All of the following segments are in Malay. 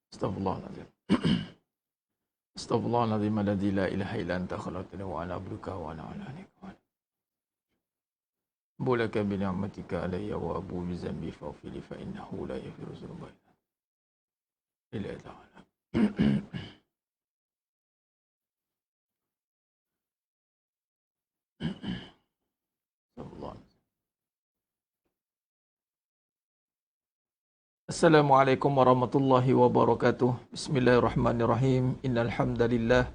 Astaghfirullahaladzim. Astaghfirullahaladzim alladzi la ilaha illa anta khalaqtani wa ana abduka wa ana ala ahlik wa bulaka bi ni'matika alayya wa abu bi zambi faghfir fa innahu la yaghfiru dzunuba illa anta. Assalamualaikum warahmatullahi wabarakatuh. Bismillahirrahmanirrahim. Innal hamdalillah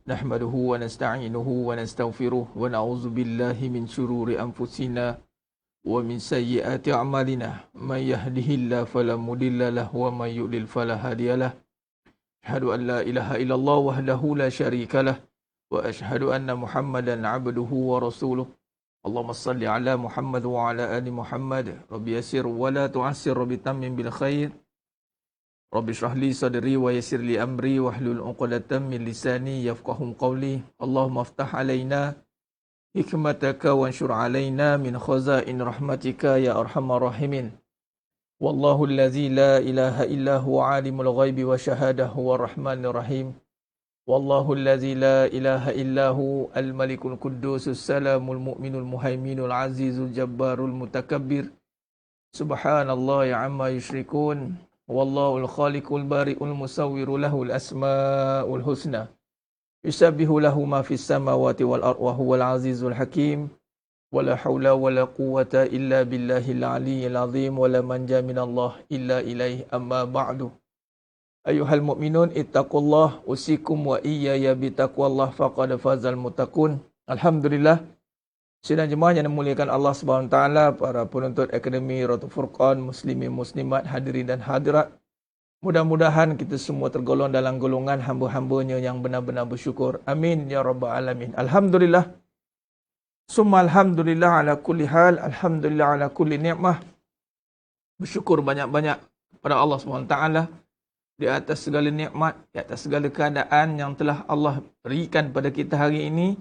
nahmaduhu wa nasta'inuhu wa nastaghfiruh wa na'udzu billahi min shururi anfusina wa min sayyiati a'malina. May yahdihillahu fala mudilla lahu wa may yudlil fala hadiyalah. Asyhadu an la ilaha illallah wahdahu la syarikalah wa asyhadu anna Muhammadan 'abduhu wa rasuluh. Allahumma salli ala Muhammad wa ala ali Muhammad. Rabbi yassir wa la tu'assir, Rabbi tammim bil khair. Rabbi shrah li sadri wa yassir li amri wahlul 'uqdatam min lisani yafqahu qawli. Allahumma aftah alaina hikmataka wanshur alaina min khazain rahmatika ya arhamar rahimin. Wallahu allazi la ilaha illa huwa alimul ghaibi wa syahadah huwa rahmanir rahim. Wallahu allazi la ilaha illahu al-malikul quddusus salamul mu'minul muhaiminul azizul jabbarul mutakabbir. Subhanallah ya amma yushrikun. Wallahul khaliqul bari'ul musawwiru lahul asma'ul husna. Yusabbihu lahu ma fis samawati wal ard wa huwal azizul hakim. Wala hawla wala quwwata illa billahil aliyyil azim wala manja minallah illa ilaihi amma ba'du. Ayuhal mu'minun ittaqullah usikum wa iyaya bitaqwallah faqad fazal muttaqun. Alhamdulillah, sidang jemaah yang dimuliakan Allah Subhanahu taala, para penuntut Akademi Rotul Furqan, muslimin muslimat, hadirin dan hadirat. Mudah-mudahan kita semua tergolong dalam golongan hamba-hambanya yang benar-benar bersyukur. Amin ya rabbal alamin. Alhamdulillah. Summa alhamdulillah ala kulli hal, alhamdulillah ala kulli ni'mah. Bersyukur banyak-banyak kepada Allah Subhanahu taala di atas segala nikmat, di atas segala keadaan yang telah Allah berikan pada kita hari ini.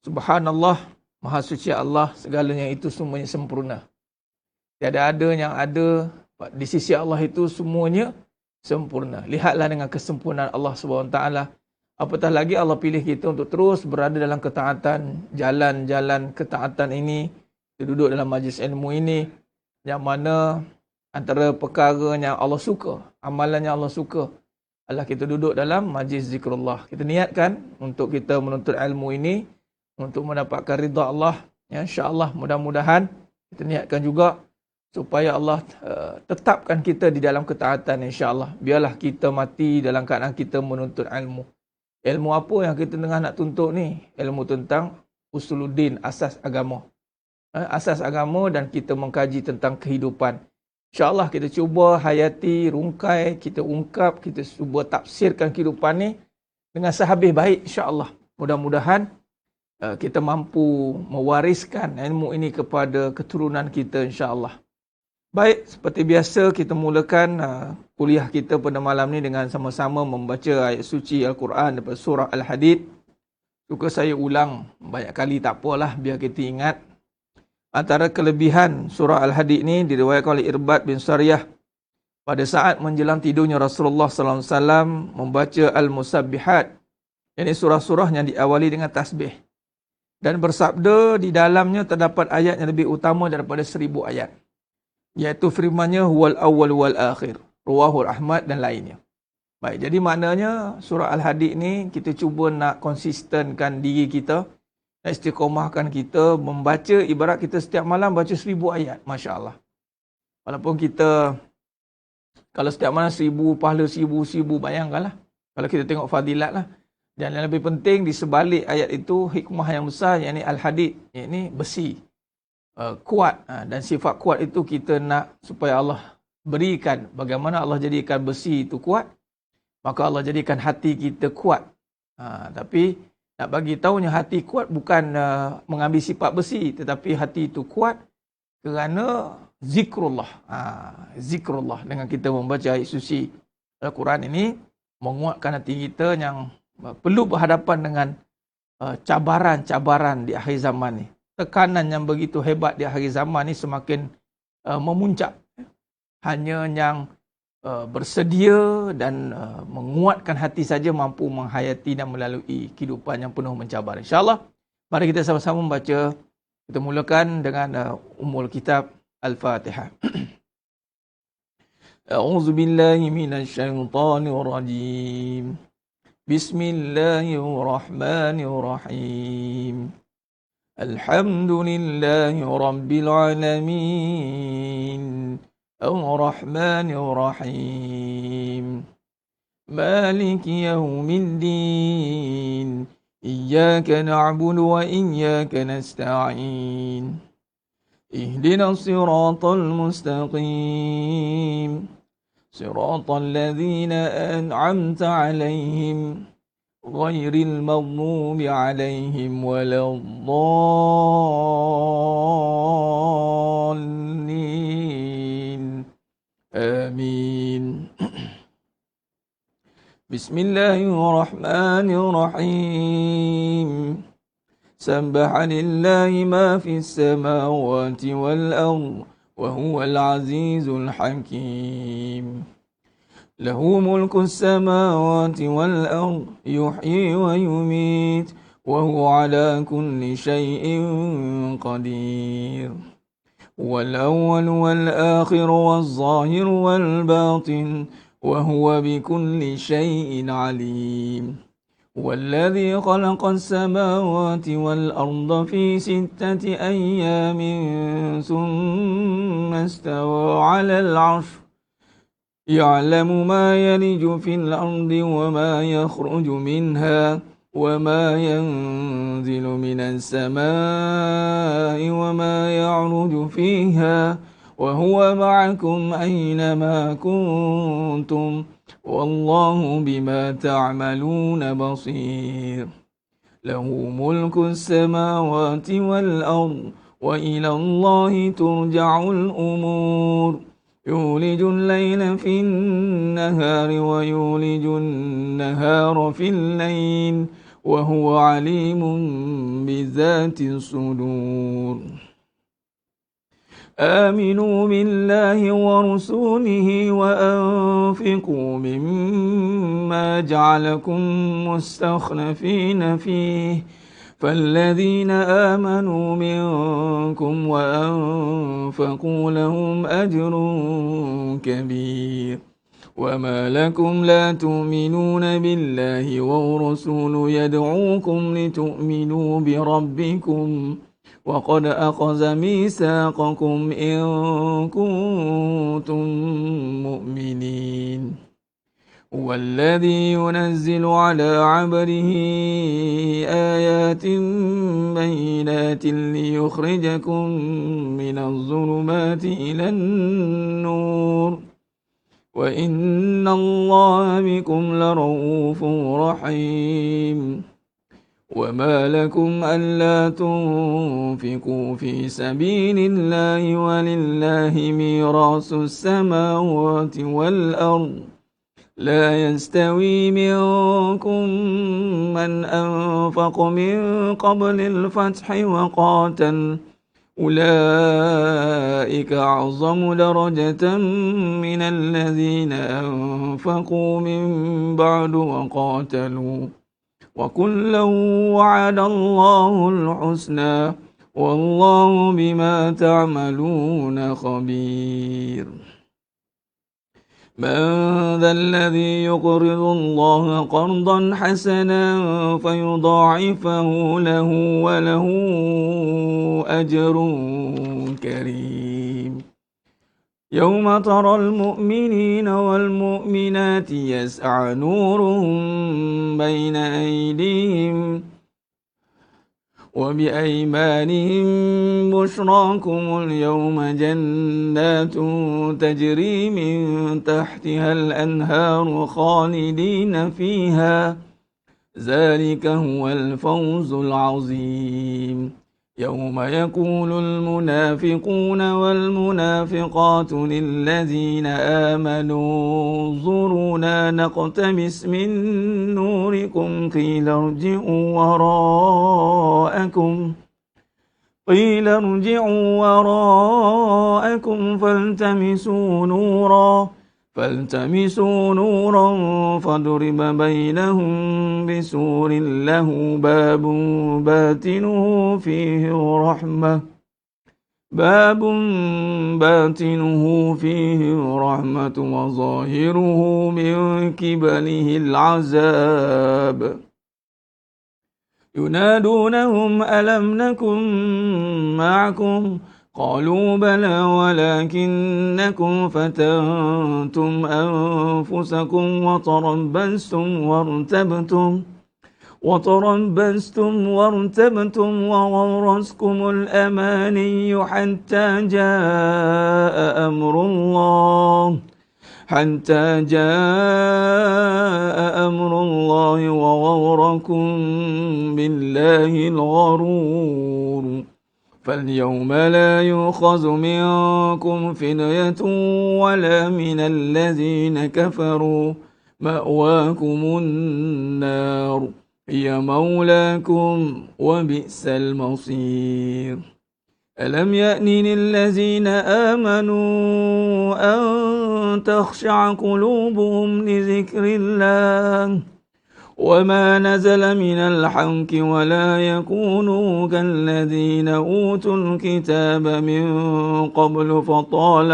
Subhanallah, Maha Suci Allah, segalanya itu semuanya sempurna. Tiada ada yang ada di sisi Allah itu semuanya sempurna. Lihatlah dengan kesempurnaan Allah SWT. Apatah lagi Allah pilih kita untuk terus berada dalam ketaatan, jalan-jalan ketaatan ini. Kita duduk dalam majlis ilmu ini, yang mana antara perkara yang Allah suka, amalan yang Allah suka adalah kita duduk dalam majlis zikrullah. Kita niatkan untuk kita menuntut ilmu ini untuk mendapatkan ridha Allah. Ya, insya-Allah mudah-mudahan kita niatkan juga supaya Allah tetapkan kita di dalam ketaatan insya-Allah. Biarlah kita mati dalam keadaan kita menuntut ilmu. Ilmu apa yang kita tengah nak tuntut ni? Ilmu tentang usuluddin, asas agama. Asas agama, dan kita mengkaji tentang kehidupan. InsyaAllah kita cuba hayati, rungkai, kita ungkap, kita cuba tafsirkan kehidupan ni dengan sehabis baik insyaAllah. Mudah-mudahan kita mampu mewariskan ilmu ini kepada keturunan kita insyaAllah. Baik, seperti biasa kita mulakan kuliah kita pada malam ni dengan sama-sama membaca ayat suci Al-Quran daripada surah Al-Hadid. Suka saya ulang banyak kali, tak apalah, biar kita ingat. Antara kelebihan surah Al-Hadid ni diriwayatkan oleh Irbad bin Sariyah. Pada saat menjelang tidurnya Rasulullah SAW membaca Al-Musabbihat. Ini surah-surah yang diawali dengan tasbih. Dan bersabda di dalamnya terdapat ayat yang lebih utama daripada 1000 ayat. Iaitu firmannya huwal awwal wal akhir. Ruwahul Ahmad dan lainnya. Baik, jadi maknanya surah Al-Hadid ni kita cuba nak konsistenkan diri kita. Istiqomahkan kita membaca, ibarat kita setiap malam baca 1000 ayat. Masya Allah. Walaupun kita, kalau setiap malam 1000, pahala 1000, bayangkanlah. Kalau kita tengok fadilat lah. Dan yang lebih penting, di sebalik ayat itu, hikmah yang besar, yakni Al-Hadid, yakni besi. Kuat. Dan sifat kuat itu kita nak supaya Allah berikan. Bagaimana Allah jadikan besi itu kuat, maka Allah jadikan hati kita kuat. Tapi nak bagi tahunya hati kuat bukan mengambil sifat besi, tetapi hati itu kuat kerana zikrullah. Zikrullah, dengan kita membaca ayat suci Al-Quran ini, menguatkan hati kita yang perlu berhadapan dengan cabaran-cabaran di akhir zaman ni. Tekanan yang begitu hebat di akhir zaman ni semakin memuncak. Hanya yang bersedia dan menguatkan hati saja mampu menghayati dan melalui kehidupan yang penuh mencabar. InsyaAllah, mari kita sama-sama membaca. Kita mulakan dengan Ummul Kitab Al-Fatihah. A'udzu billahi minasy syaithanir rajim. Bismillahirrahmanirrahim. Alhamdulillahi rabbil alamin. Ar-Rahmanir Rahim. Maliki yaumiddin. Iyyaka na'budu wa iyyaka nasta'in. Ihdinas siratal mustaqim. Siratal ladzina an'amta 'alaihim ghairil maghdubi 'alaihim waladdallin. Amin. Bismillahirrahmanirrahim. Sabbaha lillahi ma fis samawati wal ardh wa huwal azizul hakim. Lahu mulku samawati wal ardh yuhyi wa yumit wa huwa ala kulli shay'in qadir. Wal awwal wal akhir wal zahir wal batin wa huwa bikulli shay'in alim. والذي خلق السماوات والأرض في 6 أيام ثم استوى على العرش يعلم ما يلج في الأرض وما يخرج منها وما ينزل من السماء وما يعرج فيها وهو معكم أينما كنتم والله بما تعملون بصير. له ملك السماوات والأرض وإلى الله ترجع الأمور. يولج الليل في النهار ويولج النهار في الليل وهو عليم بذات الصدور. آمنوا بالله ورسوله وأنفقوا مما جعلكم مستخلفين فيه فالذين آمنوا منكم وأنفقوا لهم أجر كبير. وما لكم لا تؤمنون بالله والرسول يدعوكم لتؤمنوا بربكم وقد أخذ ميثاقكم إن كنتم مؤمنين. هو الذي ينزل على عبده آيات بينات ليخرجكم من الظلمات إلى النور وإن الله بكم لرؤوف رحيم. وما لكم ألا تنفقوا في سبيل الله ولله ميراث السماوات والأرض لا يستوي منكم من أنفق من قبل الفتح وقاتل أولئك أعظم درجة من الذين أنفقوا من بعد وقاتلوا وكلا وعد الله الحسنى والله بما تعملون خبير. من ذا الذي يقرض الله قرضا حسنا فيضاعفه له وله أجر كريم. يوم ترى المؤمنين والمؤمنات يسعى نورهم بين أيديهم وبأيمانهم بشراكم اليوم جنات تجري من تحتها الأنهار خالدين فيها ذلك هو الفوز العظيم. يوم يقول المنافقون والمنافقات للذين آمنوا انظرونا نقتبس من نوركم قيل ارجعوا وراءكم فالتمسوا نورا فالتمسوا نورا فضرب بينهم بسور له باب باطنه فيه رحمة وظاهره من قبله العذاب ينادونهم ألم نكن معكم قالوا بلى ولكنكم فتنتم أنفسكم وتربستم وارتبتم وغرسكم الأماني حتى جاء أمر الله وغركم بالله الغرور فاليوم لا يؤخذ منكم فدية ولا من الذين كفروا مأواكم النار هي مولاكم وبئس المصير ألم يأن للذين آمنوا أن تخشع قلوبهم لذكر الله وما نزل من الحق ولا يكونوا كالذين أوتوا الكتاب من قبل فطال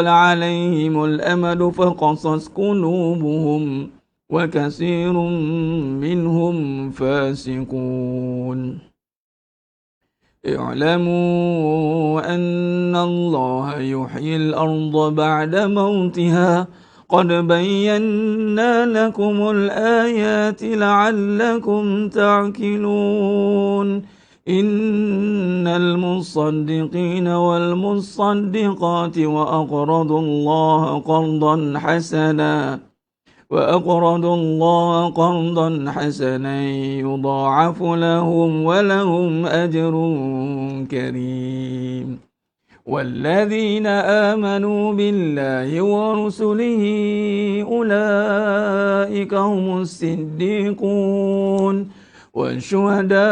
عليهم الأمد فقست قلوبهم وكثير منهم فاسقون اعلموا أن الله يحيي الأرض بعد موتها قد بينا لكم الآيات لعلكم تعقلون إن المصدقين والمصدقات وأقرضوا الله قرضا حسنا يضاعف لهم ولهم أجر كريم والذين آمنوا بالله ورسله أولئك هم الصديقون والشهداء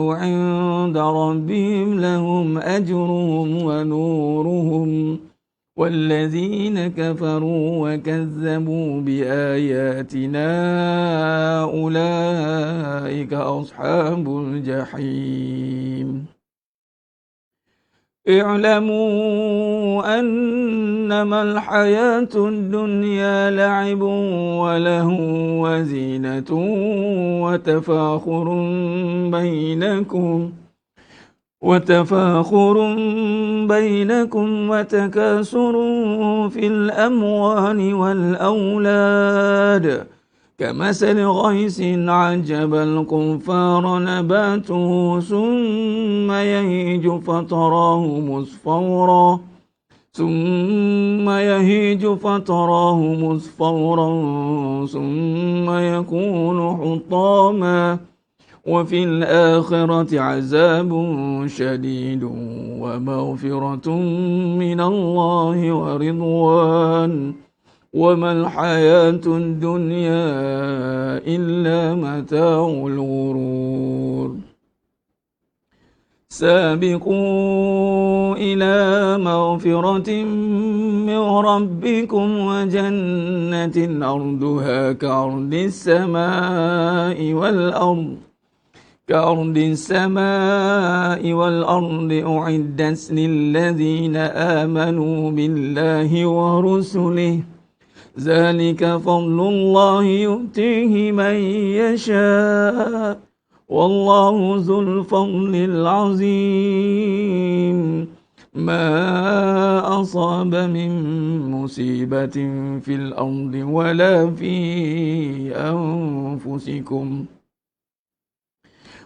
عند ربهم لهم أجرهم ونورهم والذين كفروا وكذبوا بآياتنا أولئك أصحاب الجحيم اعلموا أنما الحياة الدنيا لعب وله وزينة وتفاخر بينكم وتكاثر في الأموال والأولاد كمثل غيث عجب الكفار نباته ثم يهيج فتراه مصفرا ثم يكون حطاما وفي الآخرة عذاب شديد ومغفرة من الله ورضوان وما الحياة الدنيا إلا متاع الغرور سابقوا إلى مغفرة من ربكم وجنة أرضها كأرض السماء والأرض أعدت للذين آمنوا بالله ورسله ذلك فضل الله يؤتيه من يشاء والله ذو الفضل العظيم ما أصاب من مصيبة في الأرض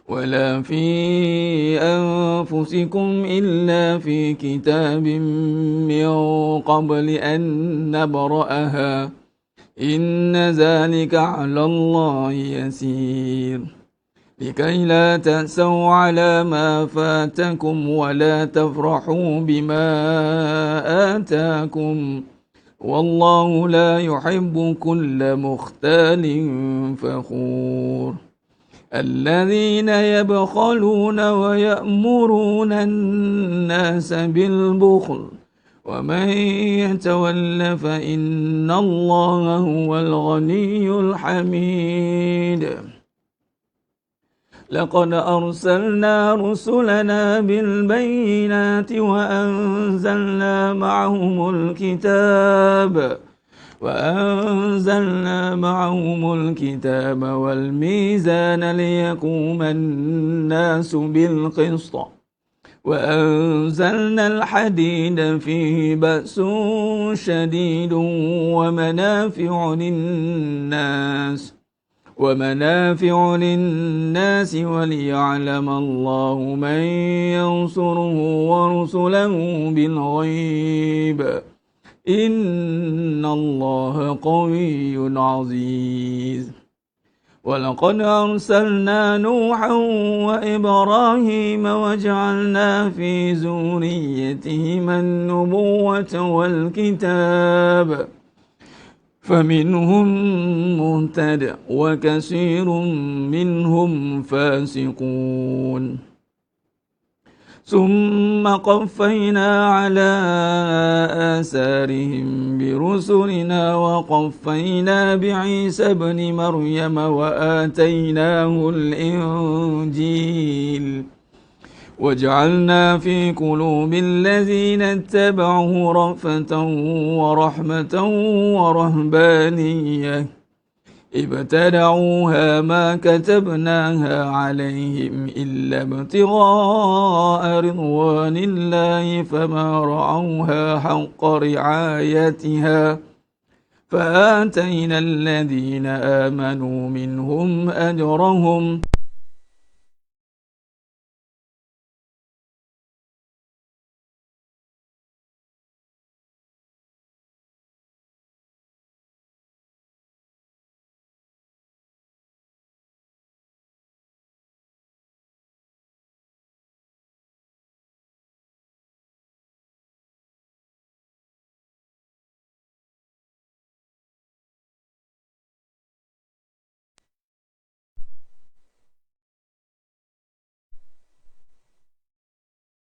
ولا في أنفسكم إلا في كتاب من قبل أن نبرأها إن ذلك على الله يسير لكي لا تأسوا على ما فاتكم ولا تفرحوا بما آتاكم والله لا يحب كل مختال فخور الذين يبخلون ويأمرون الناس بالبخل ومن يتول فإن الله هو الغني الحميد لقد أرسلنا رسلنا بالبينات وأنزلنا معهم الكتاب والميزان ليقوم الناس بالقسط وأنزلنا الحديد فيه بأس شديد ومنافع للناس وليعلم الله من ينصره ورسله بالغيب إن الله قوي عزيز ولقد أرسلنا نوحا وإبراهيم وجعلنا في ذريتهما النبوة والكتاب فمنهم مهتد وكثير منهم فاسقون ثم قفينا على آثارهم برسلنا وقفينا بعيسى ابن مريم وآتيناه الإنجيل وجعلنا في قلوب الذين اتبعوه رأفة ورحمة ورهبانية ابتدعوها ما كتبناها عليهم إلا ابتغاء رضوان الله فما رعوها حق رعايتها فآتينا الذين آمنوا منهم أجرهم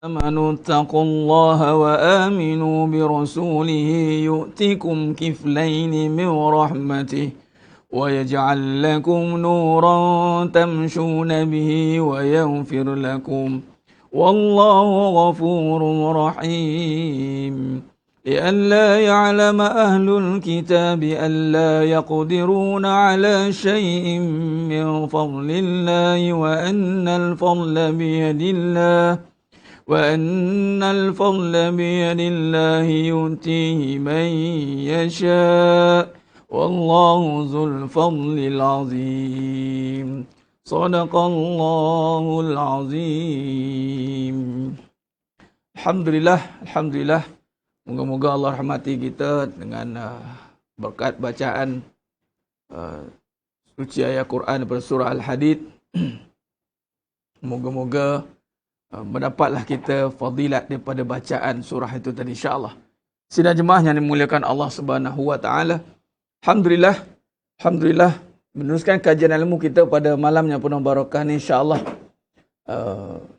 آمنوا اتقوا الله وآمنوا برسوله يؤتكم كفلين من رحمته ويجعل لكم نورا تمشون به ويغفر لكم والله غفور رحيم لئلا يعلم أهل الكتاب ألا يقدرون على شيء من فضل الله وأن الفضل بيد الله يؤتيه من يشاء والله ذو الفضل العظيم صدق الله العظيم. Alhamdulillah. Moga-moga Allah rahmati kita dengan berkat bacaan suci ayat Quran daripada surah Al-Hadid. Moga-moga mendapatlah kita fadilat daripada bacaan surah itu tadi, insya-Allah. Sidang jemaah yang dimuliakan Allah Subhanahu wa taala. Alhamdulillah meneruskan kajian ilmu kita pada malam yang penuh barakah ni, insya-Allah.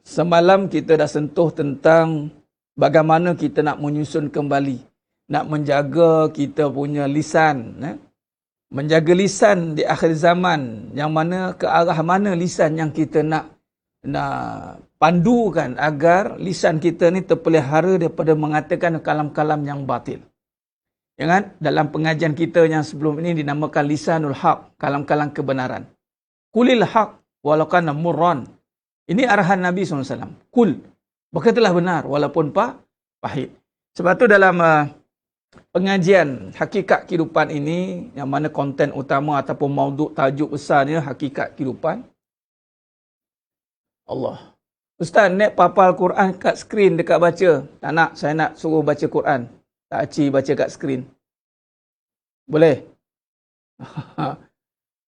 Semalam kita dah sentuh tentang bagaimana kita nak menyusun kembali, nak menjaga kita punya lisan, menjaga lisan di akhir zaman, yang mana ke arah mana lisan yang kita nak pandukan agar lisan kita ni terpelihara daripada mengatakan kalam-kalam yang batil. Jangan dalam pengajian kita yang sebelum ini dinamakan lisanul haq, kalam-kalam kebenaran. Qulil haq walau kana murran. Ini arahan Nabi SAW. Kul, berkatalah benar walaupun pahit. Sebab tu dalam pengajian hakikat kehidupan ini, yang mana konten utama ataupun mauduk tajuk besarnya hakikat kehidupan. Allah. Ustaz, nak papal Quran kat skrin dekat baca. Tak nak, saya nak suruh baca Quran. Tak aci baca kat skrin. Boleh?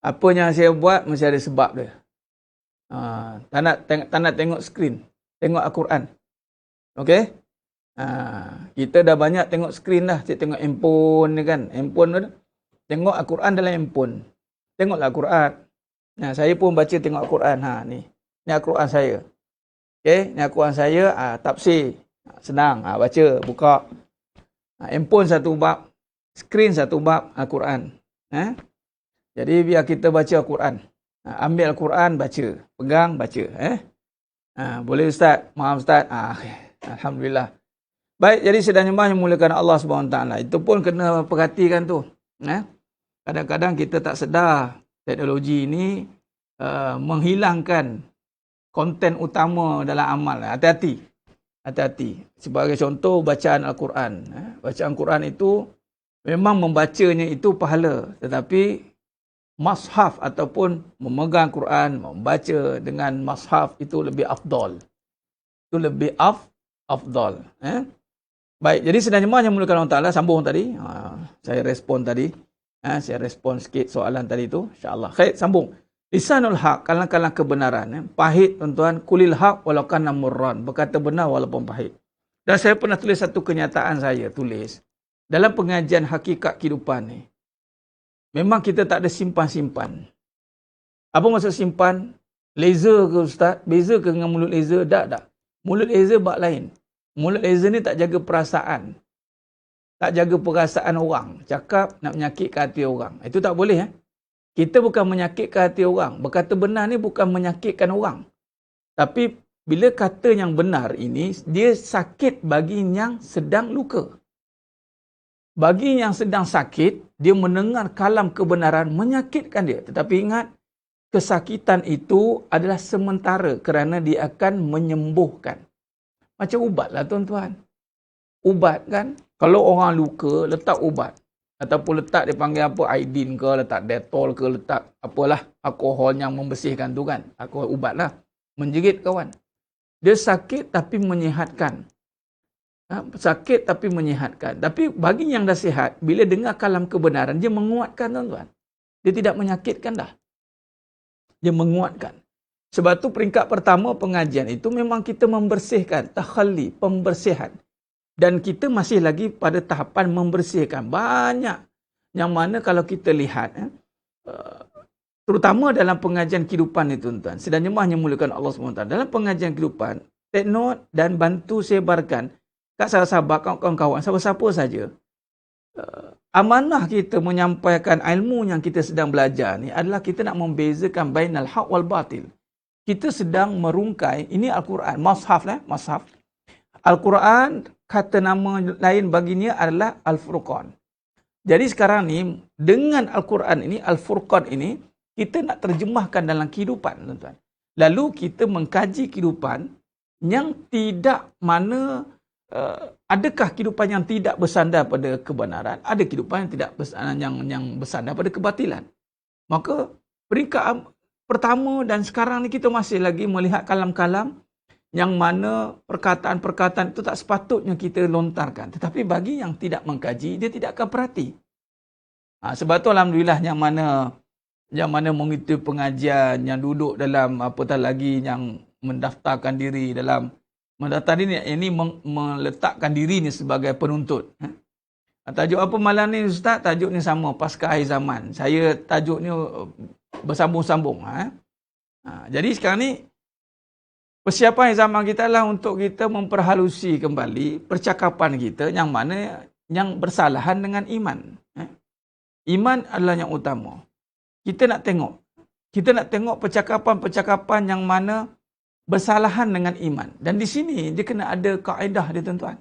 Apa yang saya buat mesti ada sebab dia. Tak nak tengok skrin. Tengok Al-Quran. Okey? Kita dah banyak tengok skrin dah. Kita tengok handphone ni kan. Handphone tu. Tengok Al-Quran dalam handphone. Tengoklah Al-Quran. Saya pun baca tengok Al-Quran. Ni. Ni Al-Quran saya. Okey? Ni Al-Quran saya. Tafsir. Senang. Baca. Buka. Handphone satu bab, skrin satu bab Al-Quran. Jadi biar kita baca Al-Quran. Ambil Al-Quran, baca. Pegang, baca. Boleh Ustaz? Maaf Ustaz. Alhamdulillah. Baik, jadi sedang nyembah yang mulakan Allah SWT. Itu pun kena perhatikan tu. Kadang-kadang kita tak sedar teknologi ini menghilangkan konten utama dalam amal. Hati-hati. Hati-hati. Sebagai contoh, bacaan Al-Quran. Bacaan Al-Quran itu memang membacanya itu pahala. Tetapi mashaf ataupun memegang Quran, membaca dengan mashaf itu lebih afdal. Itu lebih afdal. Baik, jadi sedang nyembah yang mulakan Allah Ta'ala, sambung tadi. Saya respon tadi. Saya respon sikit soalan tadi tu. InsyaAllah. Baik, sambung. Lisanul haq, kalang-kalang kebenaran. Pahit, tuan-tuan. Kulil haq walau kana murran. Berkata benar walaupun pahit. Dan saya pernah tulis satu kenyataan saya. Tulis. Dalam pengajian hakikat kehidupan ni. Memang kita tak ada simpan-simpan. Apa maksud simpan? Laser ke Ustaz? Beza ke dengan mulut laser? Tak. Mulut laser bak lain. Mulut laser ni tak jaga perasaan. Tak jaga perasaan orang. Cakap nak menyakitkan hati orang. Itu tak boleh. Kita bukan menyakitkan hati orang. Berkata benar ni bukan menyakitkan orang. Tapi bila kata yang benar ini, dia sakit bagi yang sedang luka. Bagi yang sedang sakit, dia mendengar kalam kebenaran menyakitkan dia. Tetapi ingat, kesakitan itu adalah sementara kerana dia akan menyembuhkan. Macam ubat lah tuan-tuan. Ubat kan, kalau orang luka, letak ubat. Ataupun letak dia panggil apa, iodine ke, letak detol ke, letak apalah, alkohol yang membersihkan tu kan. Alkohol ubat lah. Menjerit kawan. Dia sakit tapi menyihatkan. Sakit tapi menyihatkan. Tapi bagi yang dah sihat, bila dengar kalam kebenaran, dia menguatkan tuan-tuan. Dia tidak menyakitkan dah. Dia menguatkan. Sebab tu peringkat pertama pengajian itu memang kita membersihkan. Takhalli, pembersihan. Dan kita masih lagi pada tahapan membersihkan. Banyak. Yang mana kalau kita lihat, terutama dalam pengajian kehidupan ni tuan-tuan. Sedang nyembah yang mulakan Allah SWT. Dalam pengajian kehidupan, take note dan bantu sebarkan kat sahabat-sahabat, kawan-kawan, siapa-siapa saja. Amanah kita menyampaikan ilmu yang kita sedang belajar ni adalah kita nak membezakan bainal haq wal batil. Kita sedang merungkai, ini Al-Quran, mashaf lah, mashaf. Al-Quran, kata nama lain baginya adalah Al-Furqan. Jadi sekarang ni, dengan Al-Quran ini, Al-Furqan ini, kita nak terjemahkan dalam kehidupan, tuan-tuan. Lalu kita mengkaji kehidupan yang tidak mana, adakah kehidupan yang tidak bersandar pada kebenaran, ada kehidupan yang tidak bersandar, yang bersandar pada kebatilan. Maka peringkat pertama dan sekarang ni kita masih lagi melihat kalam-kalam yang mana perkataan-perkataan itu tak sepatutnya kita lontarkan. Tetapi bagi yang tidak mengkaji, dia tidak akan perhati. Sebab tu Alhamdulillah yang mana mengikuti pengajian, yang duduk dalam apatah lagi yang mendaftarkan diri dalam mendaftar diri ini meletakkan diri ni sebagai penuntut. Tajuk apa malam ni Ustaz? Tajuk ni sama, Pasca Akhir Zaman. Saya tajuk ni bersambung-sambung. Jadi sekarang ni persiapan zaman kita lah untuk kita memperhalusi kembali percakapan kita yang mana yang bersalahan dengan iman. Iman adalah yang utama. Kita nak tengok percakapan-percakapan yang mana bersalahan dengan iman. Dan di sini dia kena ada kaedah dia tuan-tuan.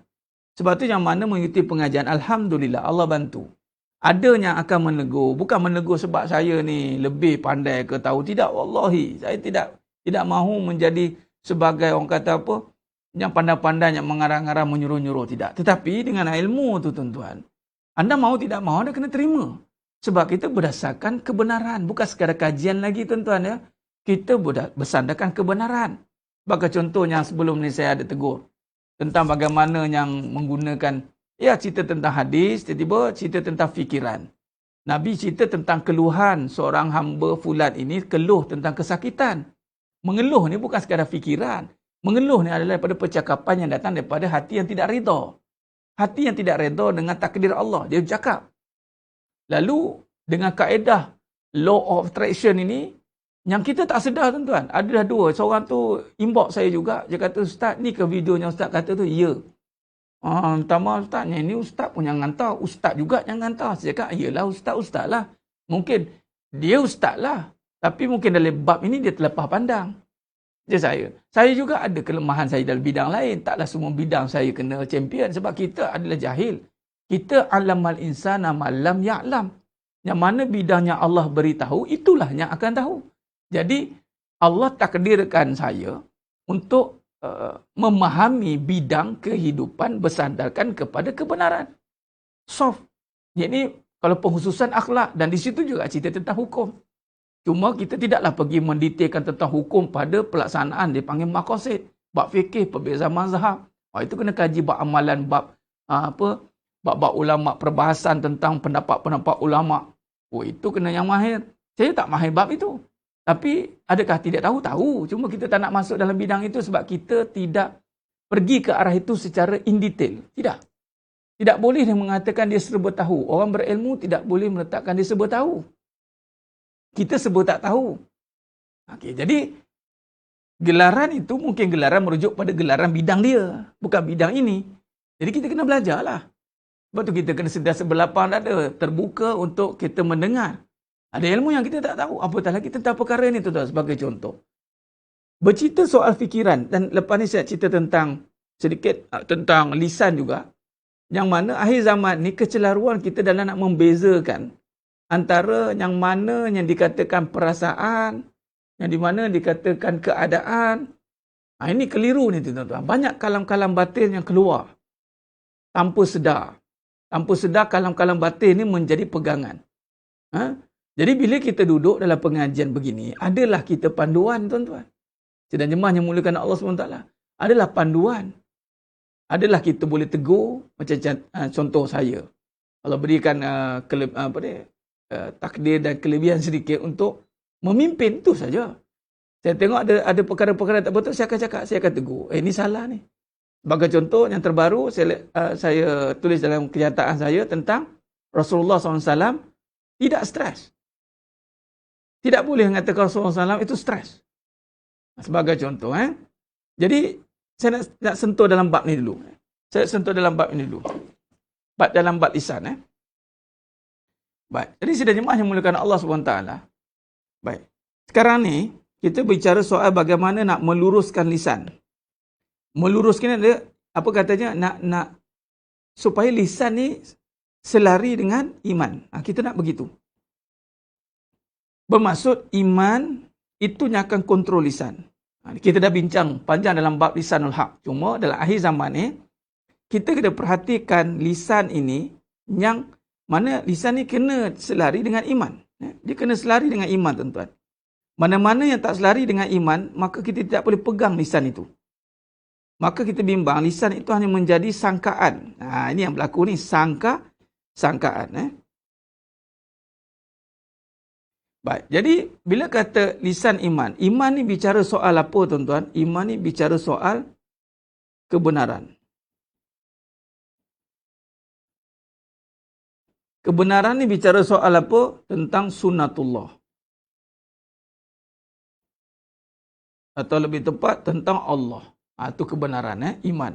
Sebab tu yang mana mengikuti pengajian, Alhamdulillah Allah bantu. Ada yang akan menegur, bukan menegur sebab saya ni lebih pandai ke tahu. Tidak, wallahi. Saya tidak mahu menjadi sebagai orang kata apa, yang pandai-pandai, yang mengarang-arang, menyuruh-nyuruh. Tidak. Tetapi dengan ilmu tu tuan-tuan, anda mahu tidak mahu, anda kena terima. Sebab kita berdasarkan kebenaran. Bukan sekadar kajian lagi tuan-tuan ya. Kita bersandarkan kebenaran. Bagi contohnya sebelum ni saya ada tegur. Tentang bagaimana yang menggunakan, ya cerita tentang hadis, tiba-tiba cerita tentang fikiran. Nabi cerita tentang keluhan seorang hamba fulan ini, keluh tentang kesakitan. Mengeluh ni bukan sekadar fikiran. Mengeluh ni adalah daripada percakapan yang datang daripada hati yang tidak redha. Hati yang tidak redha dengan takdir Allah. Dia cakap. Lalu dengan kaedah law of attraction ini, yang kita tak sedar tuan-tuan. Ada dua. Seorang tu inbox saya juga. Dia kata, Ustaz, ni ke videonya Ustaz kata tu? Ya. Minta maaf ustaznya, ini ustaz pun yang hantar. Ustaz juga yang hantar. Saya cakap, yelah ustaz lah. Mungkin dia ustaz lah. Tapi mungkin dalam bab ini dia terlepas pandang. Dia saya juga ada kelemahan saya dalam bidang lain. Taklah semua bidang saya kena champion. Sebab kita adalah jahil. Kita alamal insana malam ya'lam. Yang mana bidangnya Allah beritahu, itulah yang akan tahu. Jadi Allah takdirkan saya untuk memahami bidang kehidupan bersandarkan kepada kebenaran. Soft. Jadi kalau penghususan akhlak, dan di situ juga cerita tentang hukum. Cuma kita tidaklah pergi mendetailkan tentang hukum pada pelaksanaan, dia panggil maqasid, bab fikih, perbezaan mazhab. Itu kena kaji bab amalan, bab bab ulama, perbahasan tentang pendapat-pendapat ulama. Itu kena yang mahir. Saya tak mahir bab itu. Tapi adakah tidak tahu? Tahu. Cuma kita tak nak masuk dalam bidang itu sebab kita tidak pergi ke arah itu secara in detail. Tidak. Tidak boleh dia mengatakan dia serba tahu. Orang berilmu tidak boleh meletakkan dia serba tahu. Kita serba tak tahu. Okey, jadi gelaran itu mungkin gelaran merujuk pada gelaran bidang dia. Bukan bidang ini. Jadi kita kena belajarlah. Sebab tu kita kena sentiasa berlapang dada. Terbuka untuk kita mendengar. Ada ilmu yang kita tak tahu. Apatah lagi tentang perkara ini, tuan-tuan, sebagai contoh. Bercerita soal fikiran. Dan lepas ni saya cerita tentang sedikit tentang lisan juga. Yang mana akhir zaman ni kecelaruan kita dalam nak membezakan antara yang mana yang dikatakan perasaan, yang di mana dikatakan keadaan. Ini keliru ni, tuan-tuan. Banyak kalam-kalam batin yang keluar tanpa sedar. Tanpa sedar kalam-kalam batin ni menjadi pegangan. Jadi bila kita duduk dalam pengajian begini, adalah kita panduan, tuan-tuan. Sedang jemaah yang muliakan Allah SWT, adalah panduan. Adalah kita boleh tegur, macam contoh saya. Kalau berikan takdir dan kelebihan sedikit untuk memimpin, itu saja. Saya tengok ada perkara-perkara tak betul, saya akan cakap, saya akan tegur. Ini salah ni. Sebagai contoh yang terbaru, saya tulis dalam kenyataan saya tentang Rasulullah SAW tidak stres. Tidak boleh mengatakan Rasulullah SAW itu stres. Sebagai contoh. Jadi, saya nak sentuh dalam bab ni dulu. Saya sentuh dalam bab ini dulu. Dalam bab lisan. Baik. Jadi, sudah jemaah yang muliakan Allah SWT. Baik. Sekarang ni, kita bicara soal bagaimana nak meluruskan lisan. Meluruskan dia, apa katanya, nak supaya lisan ni selari dengan iman. Kita nak begitu. Bermaksud iman itu yang akan kontrol lisan. Kita dah bincang panjang dalam bab lisanul haq. Cuma dalam akhir zaman ni, kita kena perhatikan lisan ini, yang mana lisan ni kena selari dengan iman. Dia kena selari dengan iman, tuan-tuan. Mana-mana yang tak selari dengan iman, maka kita tidak boleh pegang lisan itu. Maka kita bimbang, lisan itu hanya menjadi sangkaan. Ini yang berlaku ni, sangkaan. Baik, jadi bila kata lisan iman, iman ni bicara soal apa, tuan-tuan? Iman ni bicara soal kebenaran. Kebenaran ni bicara soal apa? Tentang sunnatullah. Atau lebih tepat, tentang Allah. Itu kebenaran, iman.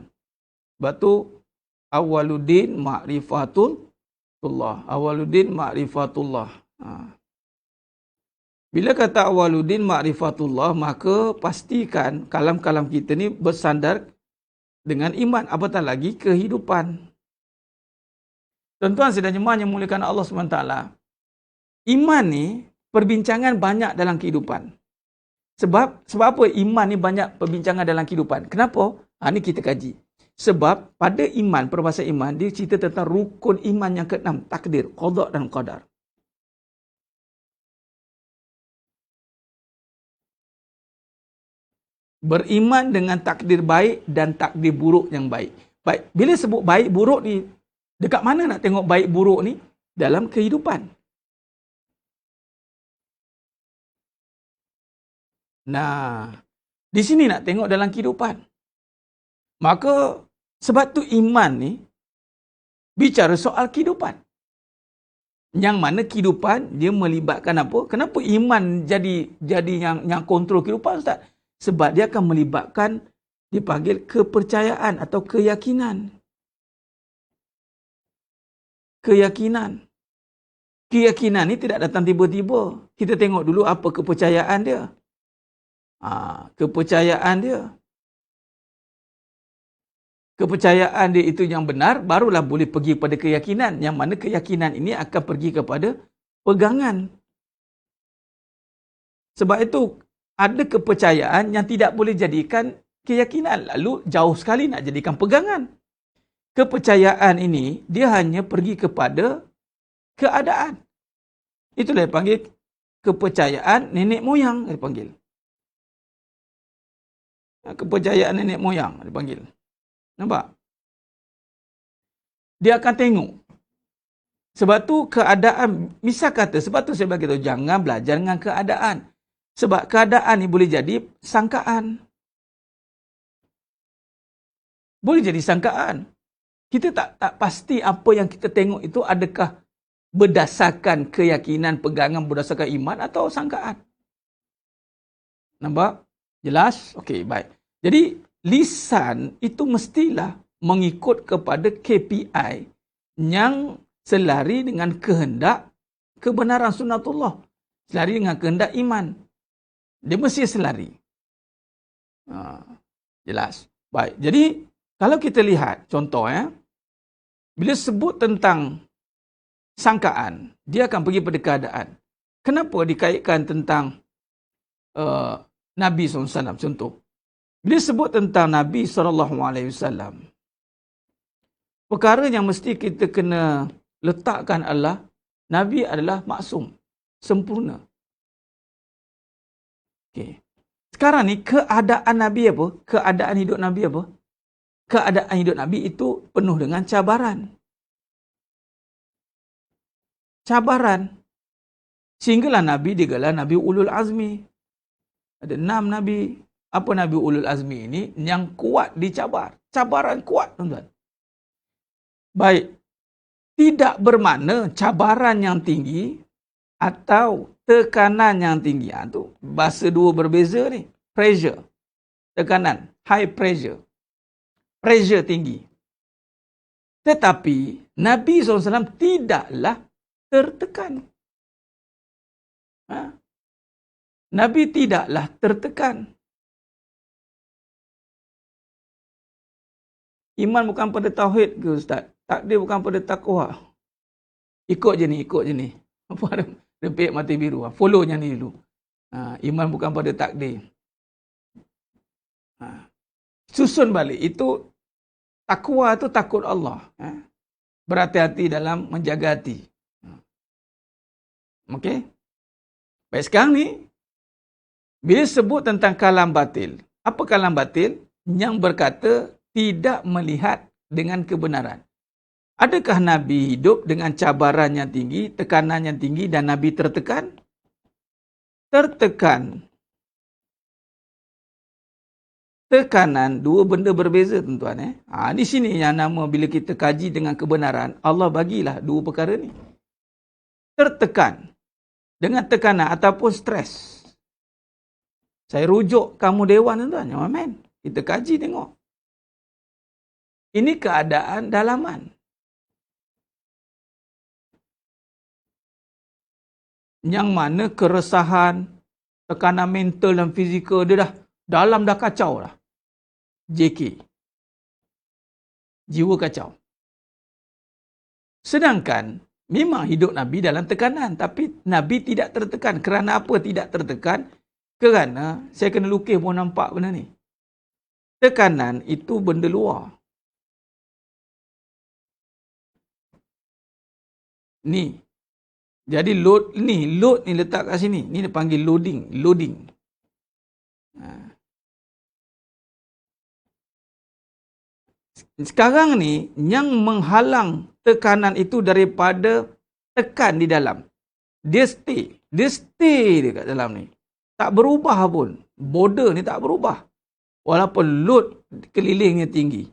Sebab tu, awaluddin ma'rifatullah. Awaluddin ma'rifatullah. Bila kata awaluddin ma'rifatullah, maka pastikan kalam-kalam kita ni bersandar dengan iman. Apatah lagi kehidupan. Tuan-tuan sedang jemaah yang muliakan Allah SWT. Iman ni perbincangan banyak dalam kehidupan. Sebab apa iman ni banyak perbincangan dalam kehidupan? Kenapa? Ni kita kaji. Sebab pada iman, peribahasa iman, dia cerita tentang rukun iman yang ke-6, takdir, qada dan qadar. Beriman dengan takdir baik dan takdir buruk yang baik. Baik, bila sebut baik buruk ni, dekat mana nak tengok baik buruk ni? Dalam kehidupan. Nah, di sini nak tengok dalam kehidupan. Maka sebab tu iman ni bicara soal kehidupan. Yang mana kehidupan dia melibatkan apa? Kenapa iman jadi yang kontrol kehidupan, Ustaz? Sebab dia akan melibatkan, dipanggil kepercayaan atau keyakinan. keyakinan. Keyakinan ni tidak datang tiba-tiba. Kita tengok dulu apa kepercayaan dia. Kepercayaan dia. Kepercayaan dia itu yang benar, barulah boleh pergi pada keyakinan. Yang mana keyakinan ini akan pergi kepada pegangan. Sebab itu, ada kepercayaan yang tidak boleh jadikan keyakinan. Lalu, jauh sekali nak jadikan pegangan. Kepercayaan ini, dia hanya pergi kepada keadaan. Itulah yang panggil kepercayaan nenek moyang, dia panggil. Kepercayaan nenek moyang, dia panggil. Nampak? Dia akan tengok. Sebab tu keadaan, misal kata, sebab tu saya beritahu, jangan belajar dengan keadaan. Sebab keadaan ni boleh jadi sangkaan. Boleh jadi sangkaan. Kita tak pasti apa yang kita tengok itu adakah berdasarkan keyakinan, pegangan, berdasarkan iman atau sangkaan. Nampak? Jelas? Okey, baik. Jadi, lisan itu mestilah mengikut kepada KPI yang selari dengan kehendak kebenaran sunnatullah. Selari dengan kehendak iman. Dia mesti selari. Jelas. Baik. Jadi, kalau kita lihat contoh, bila sebut tentang sangkaan, dia akan pergi pada keadaan. Kenapa dikaitkan tentang Nabi SAW? Contoh. Bila sebut tentang Nabi SAW, perkara yang mesti kita kena letakkan adalah Nabi adalah maksum, sempurna. Okay. Sekarang ni keadaan Nabi apa? Keadaan hidup Nabi apa? Keadaan hidup Nabi itu penuh dengan cabaran. Cabaran. Sehinggalah Nabi digelar Nabi Ulul Azmi. Ada 6 Nabi. Apa Nabi Ulul Azmi ini? Yang kuat dicabar. Cabaran kuat, tuan-tuan. Baik. Tidak bermakna cabaran yang tinggi atau tekanan yang tinggi. Itu bahasa dua berbeza ni. Pressure. Tekanan. High pressure. Pressure tinggi. Tetapi Nabi SAW tidaklah tertekan. Nabi tidaklah tertekan. Iman bukan pada tauhid ke Ustaz? Takdir bukan pada takwa. Ikut je ni. Apa ada repek mati biru. Follow yang ni dulu. Iman bukan pada takdir. Susun balik. Itu takwa tu takut Allah. Berhati-hati dalam menjaga hati. Okey? Baik, sekarang ni, bila sebut tentang kalam batil. Apa kalam batil? Yang berkata tidak melihat dengan kebenaran. Adakah Nabi hidup dengan cabaran yang tinggi, tekanan yang tinggi dan Nabi tertekan? Tertekan. Tekanan, dua benda berbeza tuan-tuan. Di sini yang nama bila kita kaji dengan kebenaran, Allah bagilah dua perkara ni. Tertekan. Dengan tekanan ataupun stres. Saya rujuk kamu dewan tuan-tuan. Amen. Kita kaji tengok. Ini keadaan dalaman. Yang mana keresahan, tekanan mental dan fizikal dia dah dalam dah kacau lah. JK. Jiwa kacau. Sedangkan memang hidup Nabi dalam tekanan. Tapi Nabi tidak tertekan. Kerana apa tidak tertekan? Kerana saya kena lukis pun nampak benda ni. Tekanan itu benda luar. Ni. Jadi load ni letak kat sini. Ni dia panggil loading. Sekarang ni yang menghalang tekanan itu daripada tekan di dalam. Dia stay dekat dalam ni. Tak berubah pun. Border ni tak berubah. Walaupun load kelilingnya tinggi.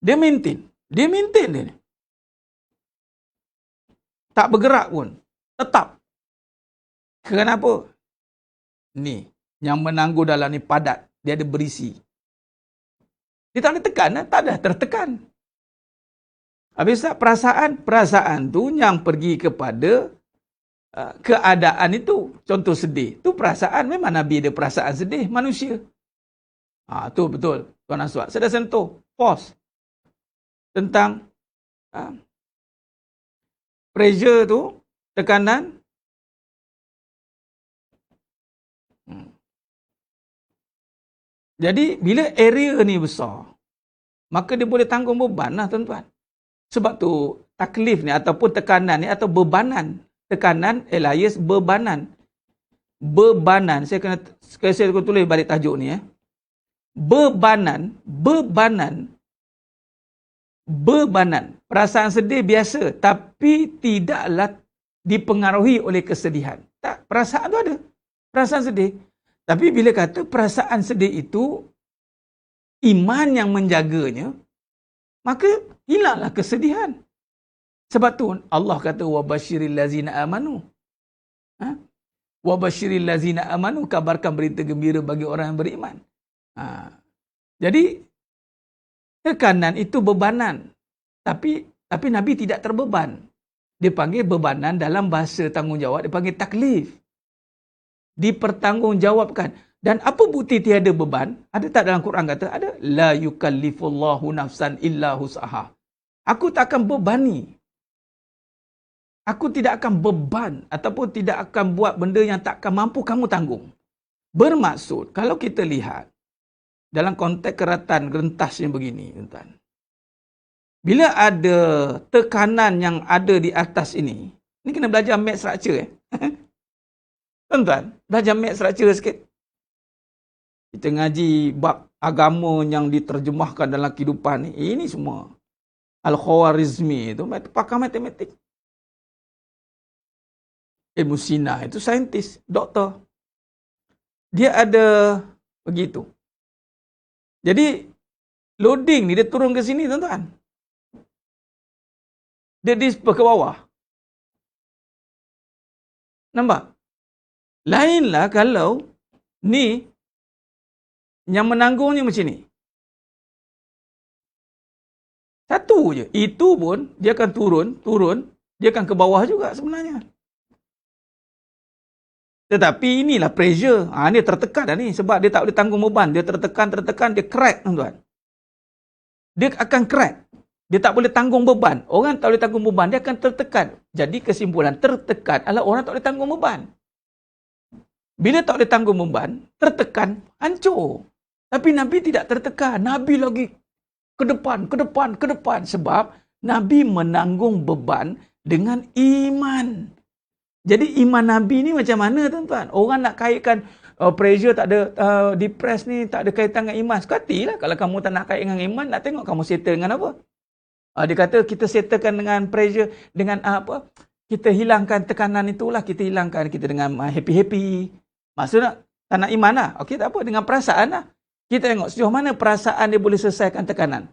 Dia maintain dia ni. Tak bergerak pun. Tetap. Kenapa? Ni. Yang menangguh dalam ni padat. Dia ada berisi. Dia tak ada tekan. Tak ada tertekan. Habis tak perasaan tu yang pergi kepada keadaan itu. Contoh sedih. Tu perasaan, memang Nabi ada perasaan sedih, manusia. Tu betul, Tuan Aswad. Saya dah sentuh, pause. Tentang pressure tu, tekanan. Jadi, bila area ni besar, maka dia boleh tanggung beban lah, tuan-tuan. Sebab tu, taklif ni ataupun tekanan ni atau bebanan. Tekanan, alias bebanan. Bebanan, saya kena tulis balik tajuk ni. Bebanan. Perasaan sedih biasa, tapi tidaklah dipengaruhi oleh kesedihan. Tak, perasaan tu ada. Perasaan sedih. Tapi bila kata perasaan sedih itu iman yang menjaganya, maka hilanglah kesedihan. Sebab tu Allah kata wabashiril lazina amanu. Wabashiril lazina amanu, kabarkan berita gembira bagi orang yang beriman. Jadi tekanan itu bebanan. Tapi Nabi tidak terbeban. Dia panggil bebanan, dalam bahasa tanggungjawab dia panggil taklif. Dipertanggungjawabkan. Dan apa bukti tiada beban? Ada tak dalam Quran kata? Ada. La yukallifullahu nafsan illa hus'aha. Aku tak akan bebani. Aku tidak akan beban ataupun tidak akan buat benda yang tak akan mampu kamu tanggung. Bermaksud, kalau kita lihat dalam konteks keratan rentas yang begini, tuan-tuan. Bila ada tekanan yang ada di atas ini kena belajar math structure. Tuan-tuan, belajar math structure sikit. Kita ngaji bab agama yang diterjemahkan dalam kehidupan ni. Ini semua. Al-Khwarizmi itu pakar matematik. Ibn Sina itu saintis, doktor. Dia ada begitu. Jadi, loading ni dia turun ke sini, tuan-tuan. Dia disper ke bawah. Nampak? Lainlah kalau ni yang menanggungnya macam ni. Satu je. Itu pun dia akan turun, dia akan ke bawah juga sebenarnya. Tetapi inilah pressure. Dia tertekan dah ni sebab dia tak boleh tanggung beban. Dia tertekan, dia crack, tuan-tuan. Dia akan crack. Dia tak boleh tanggung beban. Orang tak boleh tanggung beban, dia akan tertekan. Jadi kesimpulan tertekan adalah orang tak boleh tanggung beban. Bila tak boleh tanggung beban, tertekan, hancur. Tapi Nabi tidak tertekan. Nabi lagi ke depan. Sebab Nabi menanggung beban dengan iman. Jadi iman Nabi ni macam mana, tuan-tuan? Orang nak kaitkan pressure tak ada, depress ni tak ada kaitan dengan iman. Sekatilah kalau kamu tak nak kait dengan iman, nak tengok kamu settle dengan apa. Dia kata kita settlekan dengan pressure, dengan apa? Kita hilangkan tekanan itulah, kita hilangkan kita dengan happy-happy. Maksudnya tak nak iman lah. Okey, tak apa, dengan perasaan lah. Kita tengok sejauh mana perasaan dia boleh selesaikan tekanan.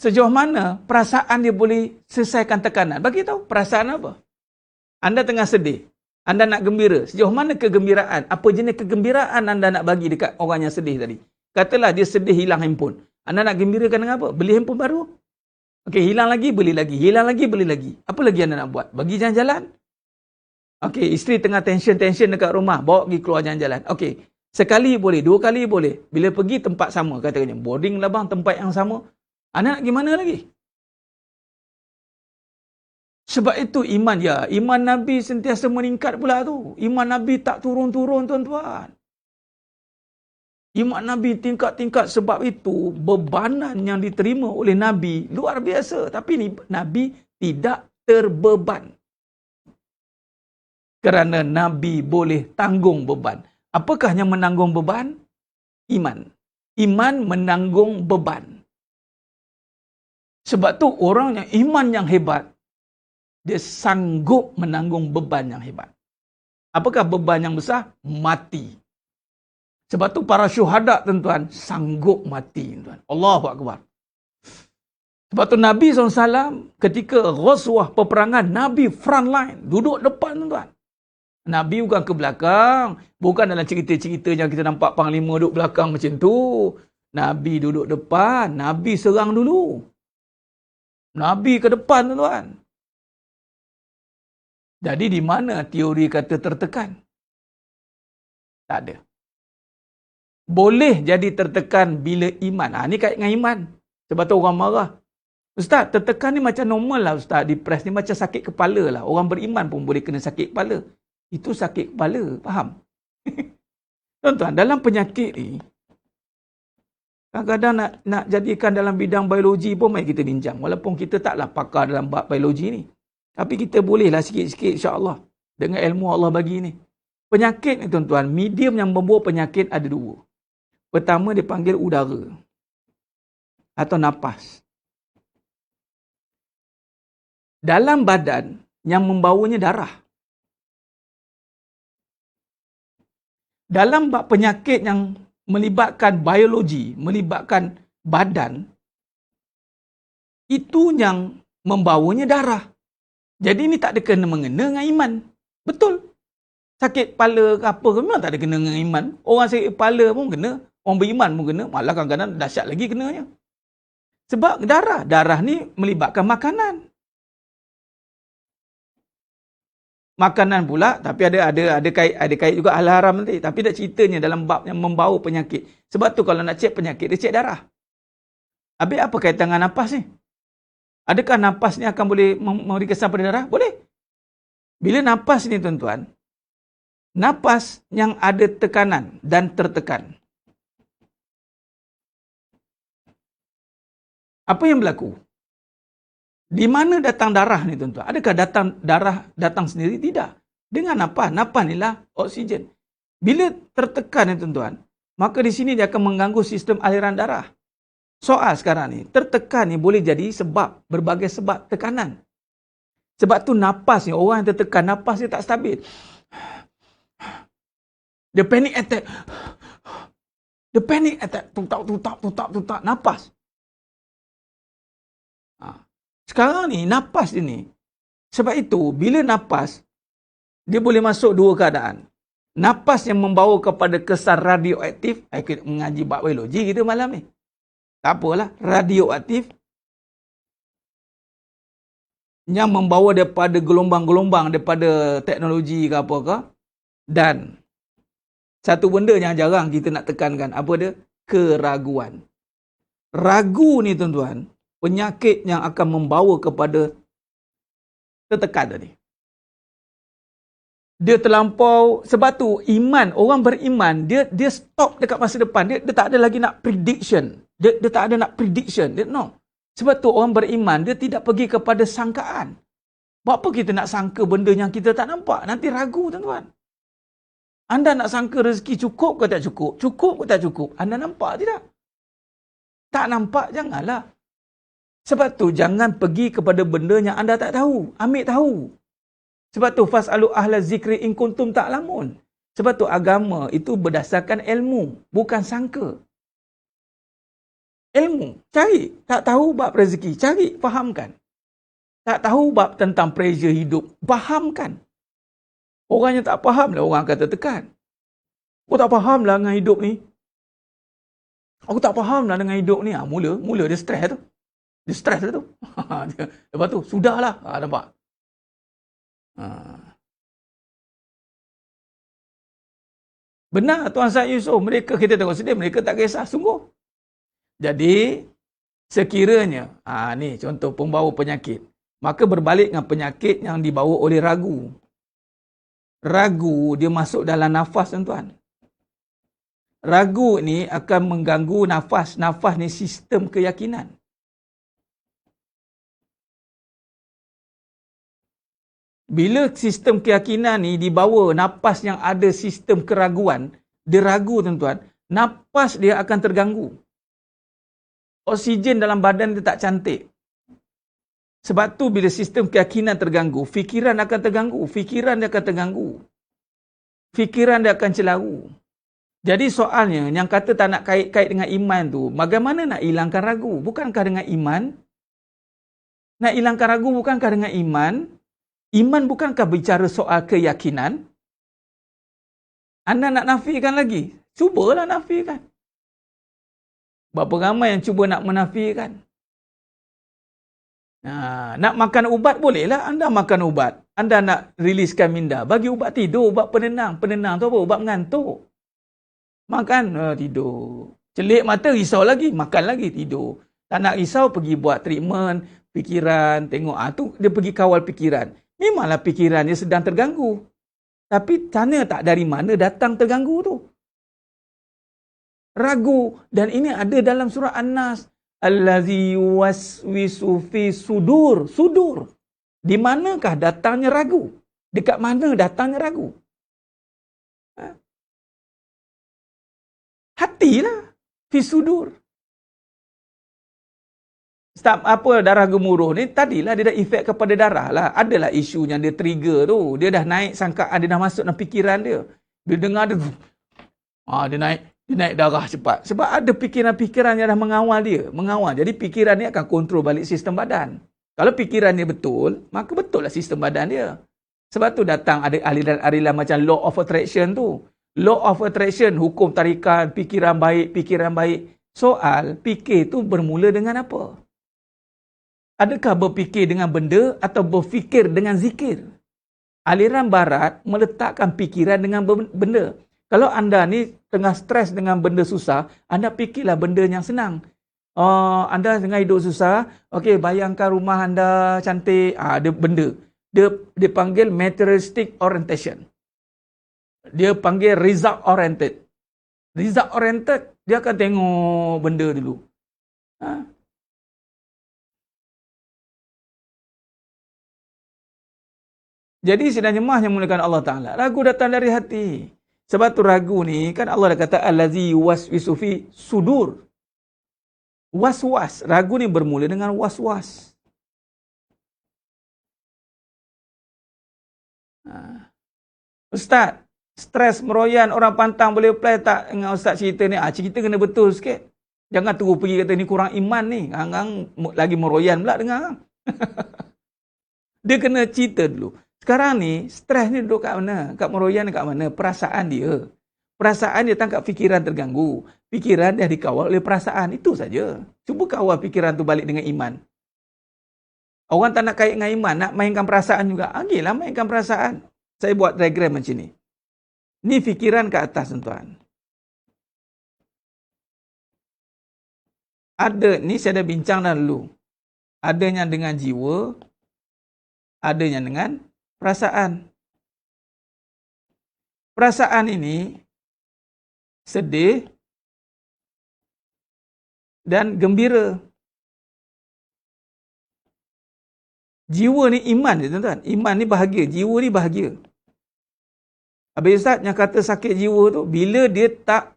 Sejauh mana perasaan dia boleh selesaikan tekanan. Bagi tahu perasaan apa. Anda tengah sedih. Anda nak gembira. Sejauh mana kegembiraan? Apa jenis kegembiraan anda nak bagi dekat orang yang sedih tadi? Katalah dia sedih hilang handphone. Anda nak gembirakan dengan apa? Beli handphone baru? Okey, hilang lagi, beli lagi. Hilang lagi, beli lagi. Apa lagi anda nak buat? Bagi jalan-jalan? Okey, isteri tengah tension dekat rumah. Bawa pergi keluar jalan-jalan. Okey, sekali boleh, 2 kali boleh. Bila pergi tempat sama, katanya, boarding lah bang, tempat yang sama. Anda nak gimana lagi? Sebab itu iman iman Nabi sentiasa meningkat pula tu. Iman Nabi tak turun-turun, tuan-tuan. Iman Nabi tingkat-tingkat, sebab itu bebanan yang diterima oleh Nabi luar biasa. Tapi Nabi tidak terbeban. Kerana Nabi boleh tanggung beban. Apakah yang menanggung beban? Iman. Iman menanggung beban. Sebab tu orang yang iman yang hebat, dia sanggup menanggung beban yang hebat. Apakah beban yang besar? Mati. Sebab tu para syuhada, tuan-tuan, sanggup mati, tuan. Allahu Akbar. Sebab tu Nabi SAW ketika ghazwah peperangan, Nabi front line, duduk depan, tuan-tuan. Nabi bukan ke belakang. Bukan dalam cerita-cerita yang kita nampak panglima duduk belakang macam tu. Nabi duduk depan, Nabi serang dulu. Nabi ke depan, tuan-tuan. Jadi di mana teori kata tertekan? Tak ada. Boleh jadi tertekan bila iman. Ni kait dengan iman. Sebab tu orang marah. Ustaz, tertekan ni macam normal lah Ustaz. Depres ni macam sakit kepala lah. Orang beriman pun boleh kena sakit kepala. Itu sakit kepala. Faham? Tuan-tuan, dalam penyakit ni, kadang-kadang nak jadikan dalam bidang biologi pun mari kita bincang. Walaupun kita taklah pakar dalam bab biologi ni. Tapi kita bolehlah sikit-sikit insya-Allah. Dengan ilmu Allah bagi ni. Penyakit ni tuan-tuan, medium yang membawa penyakit ada dua. Pertama dipanggil udara. Atau nafas. Dalam badan yang membawanya darah. Dalam bab penyakit yang melibatkan biologi, melibatkan badan, itu yang membawanya darah. Jadi ni tak ada kena-mengena dengan iman. Betul. Sakit kepala ke apa ke memang tak ada kena dengan iman. Orang sakit kepala pun kena, orang beriman pun kena, malah kadang-kadang dahsyat lagi kenanya. Sebab darah ni melibatkan makanan. Makanan pula, tapi ada kait juga hal haram nanti. Tapi tak ceritanya dalam bab yang membawa penyakit. Sebab tu kalau nak cek penyakit, dia cek darah. Habis apa kaitan dengan nafas ni? Adakah nafas ni akan boleh memberi kesan pada darah? Boleh. Bila nafas ni tuan-tuan, nafas yang ada tekanan dan tertekan. Apa yang berlaku? Di mana datang darah ni tuan-tuan? Adakah darah datang sendiri? Tidak. Dengan nafas. Nafas ni lah oksigen. Bila tertekan ni tuan-tuan, maka di sini dia akan mengganggu sistem aliran darah. Soal sekarang ni, tertekan ni boleh jadi sebab, berbagai sebab tekanan. Sebab tu nafas ni, orang yang tertekan, nafas dia tak stabil. Dia panic attack. Dia panic attack. Tutak, nafas. Sekarang ni, nafas ini. Sebab itu, bila nafas, dia boleh masuk dua keadaan. Nafas yang membawa kepada kesan radioaktif. Kita mengaji bab biologi kita malam ni. Tak apalah, radioaktif. Yang membawa daripada gelombang-gelombang, daripada teknologi ke apa ke. Dan satu benda yang jarang kita nak tekankan. Apa dia? Keraguan. Ragu ni tuan-tuan, penyakit yang akan membawa kepada tertekan tadi. Dia terlampau, sebab tu iman, orang beriman, dia stop dekat masa depan. Dia tak ada lagi nak prediction. Dia tak ada nak prediction. No. Sebab tu orang beriman, dia tidak pergi kepada sangkaan. Buat apa kita nak sangka benda yang kita tak nampak? Nanti ragu tuan-tuan. Anda nak sangka rezeki cukup ke tak cukup? Cukup ke tak cukup? Anda nampak tidak? Tak nampak, janganlah. Sebab tu jangan pergi kepada benda yang anda tak tahu. Ambil tahu. Sebab tu fas'alu ahla zikri in kuntum ta'lamun. Sebab tu agama itu berdasarkan ilmu, bukan sangka. Ilmu, cari. Tak tahu bab rezeki, cari, fahamkan. Tak tahu bab tentang pressure hidup, fahamkan. Orang yang tak faham lah orang akan tertekan. Aku tak faham lah dengan hidup ni. Aku tak faham lah dengan hidup ni. Mula dia stres tu. Dia stres tu. Lepas tu, sudahlah. Nampak? Benar Tuan Syed Yusof. Mereka, kita tengok sedih, mereka tak kisah. Sungguh. Jadi, sekiranya, ni contoh pembawa penyakit. Maka berbalik dengan penyakit yang dibawa oleh ragu. Ragu, dia masuk dalam nafas tuan-tuan. Ragu ni akan mengganggu nafas. Nafas ni sistem keyakinan. Bila sistem keyakinan ni dibawa nafas yang ada sistem keraguan, dia ragu tuan-tuan, nafas dia akan terganggu. Oksigen dalam badan dia tak cantik. Sebab tu bila sistem keyakinan terganggu, fikiran akan terganggu. Fikiran dia akan terganggu. Fikiran dia akan celaru. Jadi soalnya, yang kata tak nak kait-kait dengan iman tu, bagaimana nak hilangkan ragu? Bukankah dengan iman? Nak hilangkan ragu bukankah dengan iman? Iman bukankah bicara soal keyakinan? Anda nak nafikan lagi? Cubalah nafikan. Berapa ramai yang cuba nak menafikan. Nak makan ubat bolehlah. Anda makan ubat. Anda nak riliskan minda. Bagi ubat tidur, ubat penenang. Penenang tu apa? Ubat mengantuk. Makan, tidur. Celik mata, risau lagi. Makan lagi, tidur. Tak nak risau, pergi buat treatment, fikiran, tengok. Tu dia pergi kawal fikiran. Memanglah fikiran dia sedang terganggu. Tapi tanya tak dari mana datang terganggu tu. Ragu. Dan ini ada dalam surah An-Nas. Allazi yuwaswisu fi sudur. Sudur. Di manakah datangnya ragu? Dekat mana datangnya ragu? Hatilah. Fi sudur. Apa darah gemuruh ni, tadilah dia dah efek kepada darah lah. Adalah isu yang dia trigger tu. Dia dah naik sangkaan, dia dah masuk dalam fikiran dia. Dia dengar dia, dia naik darah cepat. Sebab ada fikiran-fikiran yang dah mengawal dia. Jadi fikiran ni akan kontrol balik sistem badan. Kalau fikiran dia betul, maka betul lah sistem badan dia. Sebab tu datang ada aliran-aliran macam law of attraction tu. Law of attraction, hukum tarikan, fikiran baik. Soal, fikir tu bermula dengan apa? Adakah berfikir dengan benda atau berfikir dengan zikir? Aliran barat meletakkan fikiran dengan benda. Kalau anda ni tengah stres dengan benda susah, anda fikirlah benda yang senang. Anda tengah hidup susah, okey, bayangkan rumah anda cantik, ada benda. Dia panggil materialistic orientation. Dia panggil result oriented. Result oriented, dia akan tengok benda dulu. Jadi sidang jemaah yang muliakan Allah Ta'ala, ragu datang dari hati. Sebab tu ragu ni, kan Allah dah kata, Allazi waswisu fi sudur. Was-was. Ragu ni bermula dengan was-was. Ustaz, stres meroyan, orang pantang boleh apply tak dengan Ustaz cerita ni? Cerita kena betul sikit. Jangan terus pergi kata ni kurang iman ni. Hang lagi meroyan pula dengar. Dia kena cerita dulu. Sekarang ni, stres ni duduk kat mana? Kat meroyan kat mana? Perasaan dia. Perasaan dia tangkap fikiran terganggu. Fikiran dia dikawal oleh perasaan. Itu saja. Cuba kawal fikiran tu balik dengan iman. Orang tak nak kait dengan iman, nak mainkan perasaan juga. Agilah mainkan perasaan. Saya buat diagram macam ni. Ni fikiran ke atas, tuan-tuan. Ada, ni saya dah bincang dah dulu. Adanya dengan jiwa, adanya dengan perasaan. Perasaan ini sedih dan gembira. Jiwa ni iman je, tuan-tuan. Iman ni bahagia, jiwa ni bahagia. Habis Ustaz yang kata sakit jiwa tu, bila dia tak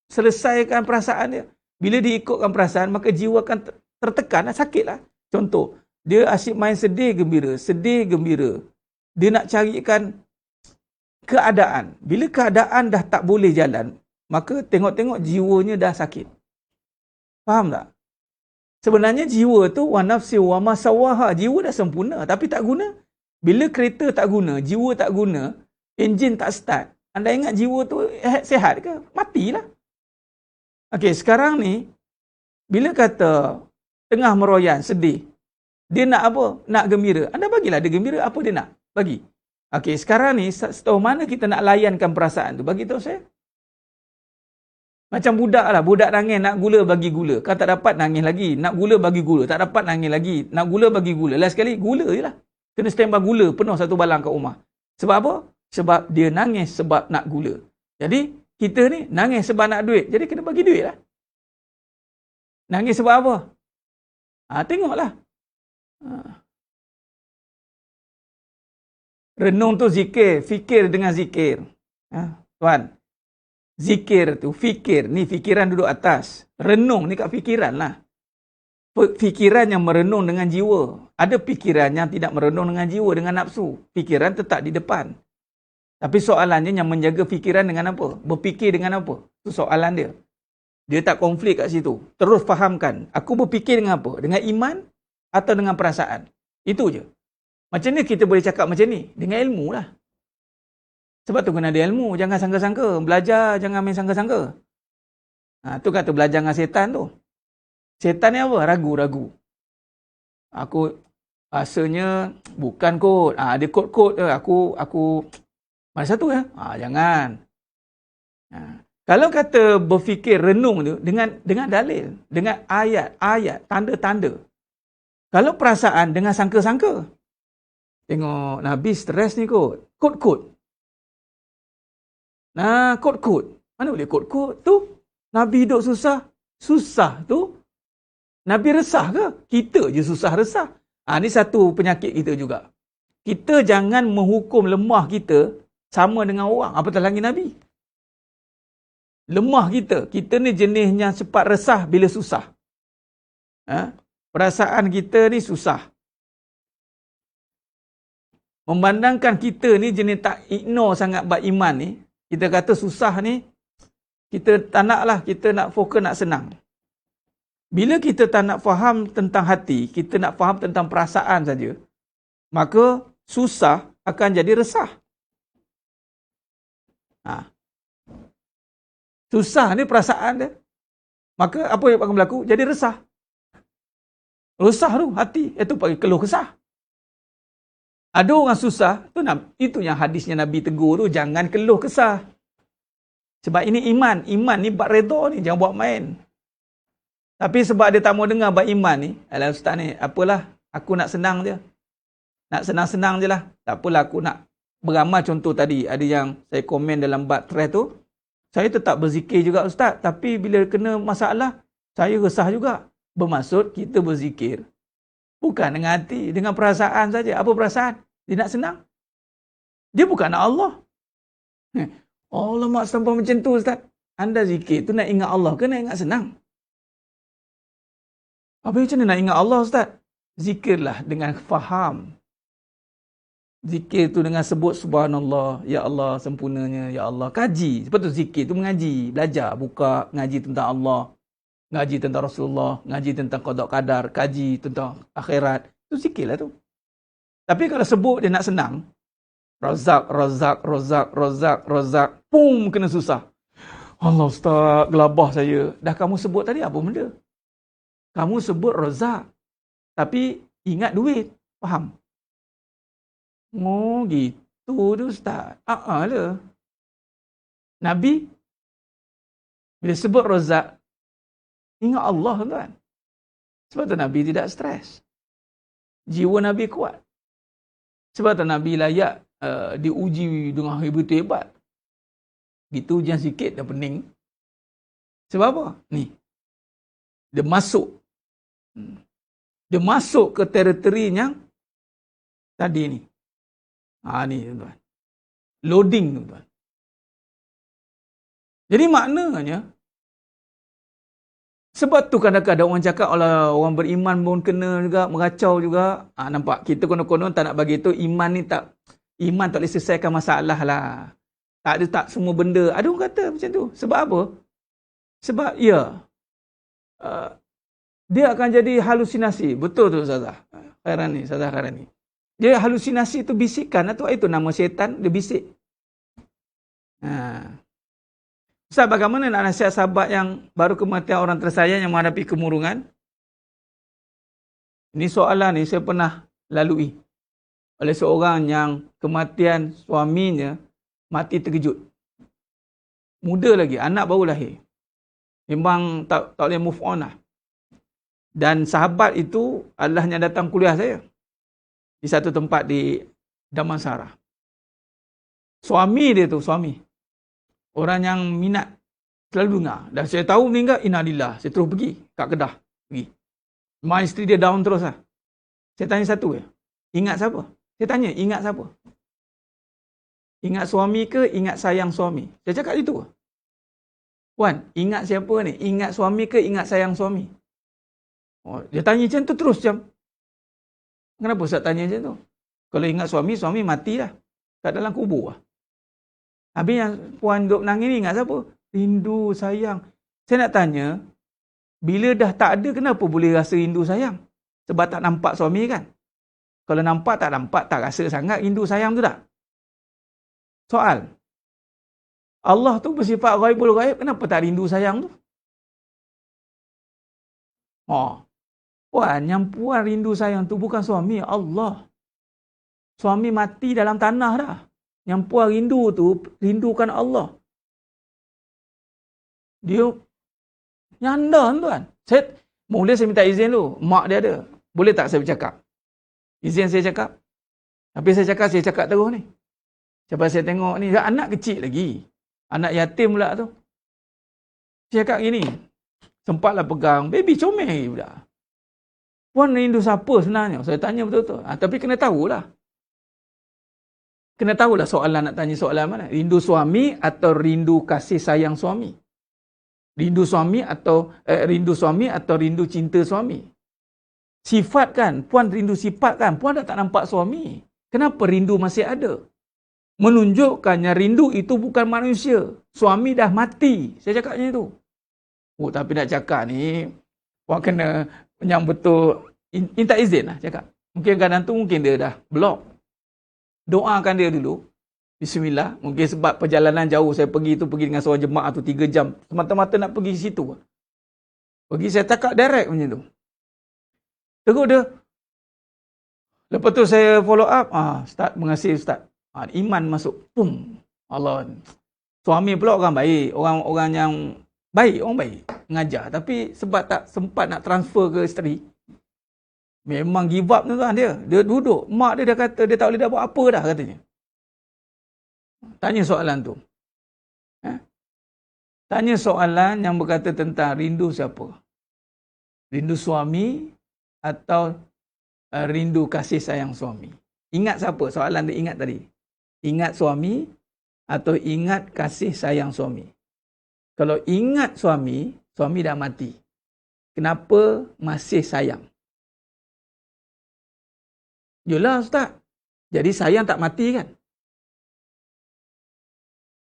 selesaikan perasaan dia, bila dia ikutkan perasaan, maka jiwa akan tertekan, sakitlah. Contoh, dia asyik main sedih gembira. Dia nak carikan keadaan. Bila keadaan dah tak boleh jalan, maka tengok-tengok jiwanya dah sakit. Faham tak? Sebenarnya jiwa tu wa nafsi wa ma sawaha, jiwa dah sempurna tapi tak guna. Bila kereta tak guna, jiwa tak guna, enjin tak start. Anda ingat jiwa tu sihat ke? Matilah. Okey, sekarang ni bila kata tengah meroyan, sedih, dia nak apa? Nak gembira. Anda bagilah dia gembira, apa dia nak? Bagi. Okey, sekarang ni setahu mana kita nak layankan perasaan tu? Bagi tahu saya. Macam budak lah. Budak nangis, nak gula bagi gula. Kalau tak dapat, nangis lagi. Nak gula bagi gula. Tak dapat, nangis lagi. Nak gula bagi gula. Last sekali, gula je lah. Kena standby gula penuh satu balang kat rumah. Sebab apa? Sebab dia nangis sebab nak gula. Jadi, kita ni nangis sebab nak duit. Jadi, kena bagi duit lah. Nangis sebab apa? Tengoklah. Renung tu zikir. Fikir dengan zikir. Tuan. Zikir tu, fikir. Ni fikiran duduk atas. Renung ni kat fikiran lah. Fikiran yang merenung dengan jiwa. Ada fikiran yang tidak merenung dengan jiwa, dengan nafsu. Fikiran tetap di depan. Tapi soalannya yang menjaga fikiran dengan apa? Berfikir dengan apa? Itu soalan dia. Dia tak konflik kat situ. Terus fahamkan. Aku berfikir dengan apa? Dengan iman atau dengan perasaan? Itu je. Macam ni kita boleh cakap macam ni? Dengan ilmu lah. Sebab tu kena ada ilmu. Jangan sangka-sangka. Belajar, jangan main sangka-sangka. Tu kata belajar dengan setan tu. Setan ni apa? Ragu-ragu. Aku rasanya bukan kot. Dia kot-kot je. Aku mana satu ya? Jangan. Kalau kata berfikir renung tu dengan dalil, dengan ayat, tanda-tanda. Kalau perasaan dengan sangka-sangka. Tengok Nabi stres ni kot. Kot-kot. Kot-kot. Mana boleh kot-kot tu? Nabi hidup susah. Susah tu. Nabi resah ke? Kita je susah resah. Ni satu penyakit kita juga. Kita jangan menghukum lemah kita sama dengan orang. Apatah lagi Nabi. Lemah kita. Kita ni jenisnya cepat resah bila susah. Perasaan kita ni susah. Memandangkan kita ni jenis tak ignore sangat bab iman ni. Kita kata susah ni, kita tak nak lah. Kita nak fokus, nak senang. Bila kita tak nak faham tentang hati, kita nak faham tentang perasaan saja, maka susah akan jadi resah. Susah ni perasaan dia. Maka apa yang akan berlaku? Jadi resah. Resah tu hati. Itu panggil keluh kesah. Ada orang susah, itu yang hadisnya Nabi tegur tu, jangan keluh kesah. Sebab ini iman. Iman ni bab redha ni, jangan buat main. Tapi sebab dia tak mau dengar bab iman ni, alah ustaz ni, apalah, aku nak senang je. Nak senang-senang je lah. Tak apalah, aku nak beramal. Contoh tadi, ada yang saya komen dalam bab stres tu, saya tetap berzikir juga ustaz, tapi bila kena masalah, saya resah juga. Bermaksud kita berzikir bukan dengan hati, dengan perasaan saja. Apa perasaan? Dia nak senang. Dia bukan nak Allah. Allah mak sampai macam tu ustaz. Anda zikir tu nak ingat Allah ke nak ingat senang? Apa macam mana nak ingat Allah ustaz? Zikirlah dengan faham. Zikir tu dengan sebut subhanallah, ya Allah sempurnanya, ya Allah. Kaji. Sebab tu zikir tu mengaji, belajar, buka, ngaji tentang Allah. Ngaji tentang Rasulullah, ngaji tentang qada qadar, kaji tentang akhirat. Itu zikirlah tu. Tapi kalau sebut dia nak senang, razak, pum, kena susah. Allah ustaz, gelabah saya. Dah kamu sebut tadi apa benda? Kamu sebut razak, tapi ingat duit. Faham? Oh, gitu tu ustaz. Lah. Nabi, bila sebut razak, ingat Allah tuan. Sebab tu Nabi tidak stres. Jiwa Nabi kuat. Sebab tu Nabi layak diuji dengan hebat-hebat. Gitu ujian sikit dah pening. Sebab apa? Ni. Dia masuk. Dia masuk ke teritori yang tadi ni. Ni tuan. Loading tuan. Jadi maknanya, sebab tu kadang-kadang orang cakap orang beriman pun kena juga, mengacau juga. Nampak? Kita konon-konon tak nak bagi tu. Iman tak boleh selesaikan masalah lah. Tak ada tak semua benda. Ada orang kata macam tu. Sebab apa? Sebab dia akan jadi halusinasi. Betul tu Ustazah Khairani. Dia halusinasi tu bisikan. Atau itu nama syaitan, dia bisik. Ustaz, bagaimana nak nasihat sahabat yang baru kematian orang tersayang yang menghadapi kemurungan? Ini soalan ni saya pernah lalui oleh seorang yang kematian suaminya mati terkejut. Muda lagi, anak baru lahir. Memang tak boleh move on lah. Dan sahabat itu adalah yang datang kuliah saya di satu tempat di Damansara. Suami dia tu, orang yang minat selalu dengar. Dan saya tahu meninggal, innalillah. Saya terus pergi kat Kedah. Mak isteri dia down terus lah. Saya tanya satu je. Ingat siapa? Saya tanya, ingat siapa? Ingat suami ke ingat sayang suami? Saya cakap itu. Wan, ingat siapa ni? Ingat suami ke ingat sayang suami? Dia tanya macam tu terus macam. Kenapa Ustaz tanya macam tu? Kalau ingat suami mati dah. Kat dalam kubur lah. Habis yang puan duduk menangis ni ingat siapa? Rindu, sayang. Saya nak tanya, bila dah tak ada, kenapa boleh rasa rindu, sayang? Sebab tak nampak suami kan? Kalau nampak, tak rasa sangat rindu, sayang tu tak? Soal. Allah tu bersifat ghaibul ghaib, kenapa tak rindu, sayang tu? Puan, yang puan rindu sayang tu bukan suami, Allah. Suami mati dalam tanah dah. Yang puan rindu tu, rindukan Allah. Dia nyanda tuan. Boleh saya minta izin dulu. Mak dia ada. Boleh tak saya bercakap? Izin saya cakap. Tapi saya cakap terus ni. Sebab saya tengok ni, anak kecil lagi. Anak yatim pula tu. Saya cakap gini. Sempatlah pegang. Baby comel lagi budak. Puan rindu siapa sebenarnya? Saya tanya betul-betul. Tapi kena tahulah. Kena tahulah soalan nak tanya soalan mana. Rindu suami atau rindu kasih sayang suami? Rindu suami atau rindu cinta suami? Sifat kan? Puan rindu sifat kan? Puan dah tak nampak suami. Kenapa rindu masih ada? Menunjukkannya rindu itu bukan manusia. Suami dah mati. Saya cakap macam itu. Tapi nak cakap ni, puan kena yang betul, minta izin lah cakap. Mungkin kadang tu mungkin dia dah blok. Doakan dia dulu. Bismillah. Mungkin sebab perjalanan jauh saya pergi dengan seorang jemaah tu 3 jam. Semata-mata nak pergi situ. Pergi saya cakap direct macam tu. Terus dia. Lepas tu saya follow up. Ustaz, terima kasih Ustaz. Iman masuk. Pum. Allah. Suami pula orang baik. Orang yang baik. Orang baik. Mengajar. Tapi sebab tak sempat nak transfer ke isteri. Memang give up tuan dia. Dia duduk. Mak dia dah kata dia tak boleh dah buat apa dah katanya. Tanya soalan tu. Tanya soalan yang berkata tentang rindu siapa? Rindu suami atau rindu kasih sayang suami? Ingat siapa? Soalan dia ingat tadi. Ingat suami atau ingat kasih sayang suami? Kalau ingat suami, suami dah mati. Kenapa masih sayang? Yalah Ustaz. Jadi sayang tak mati kan?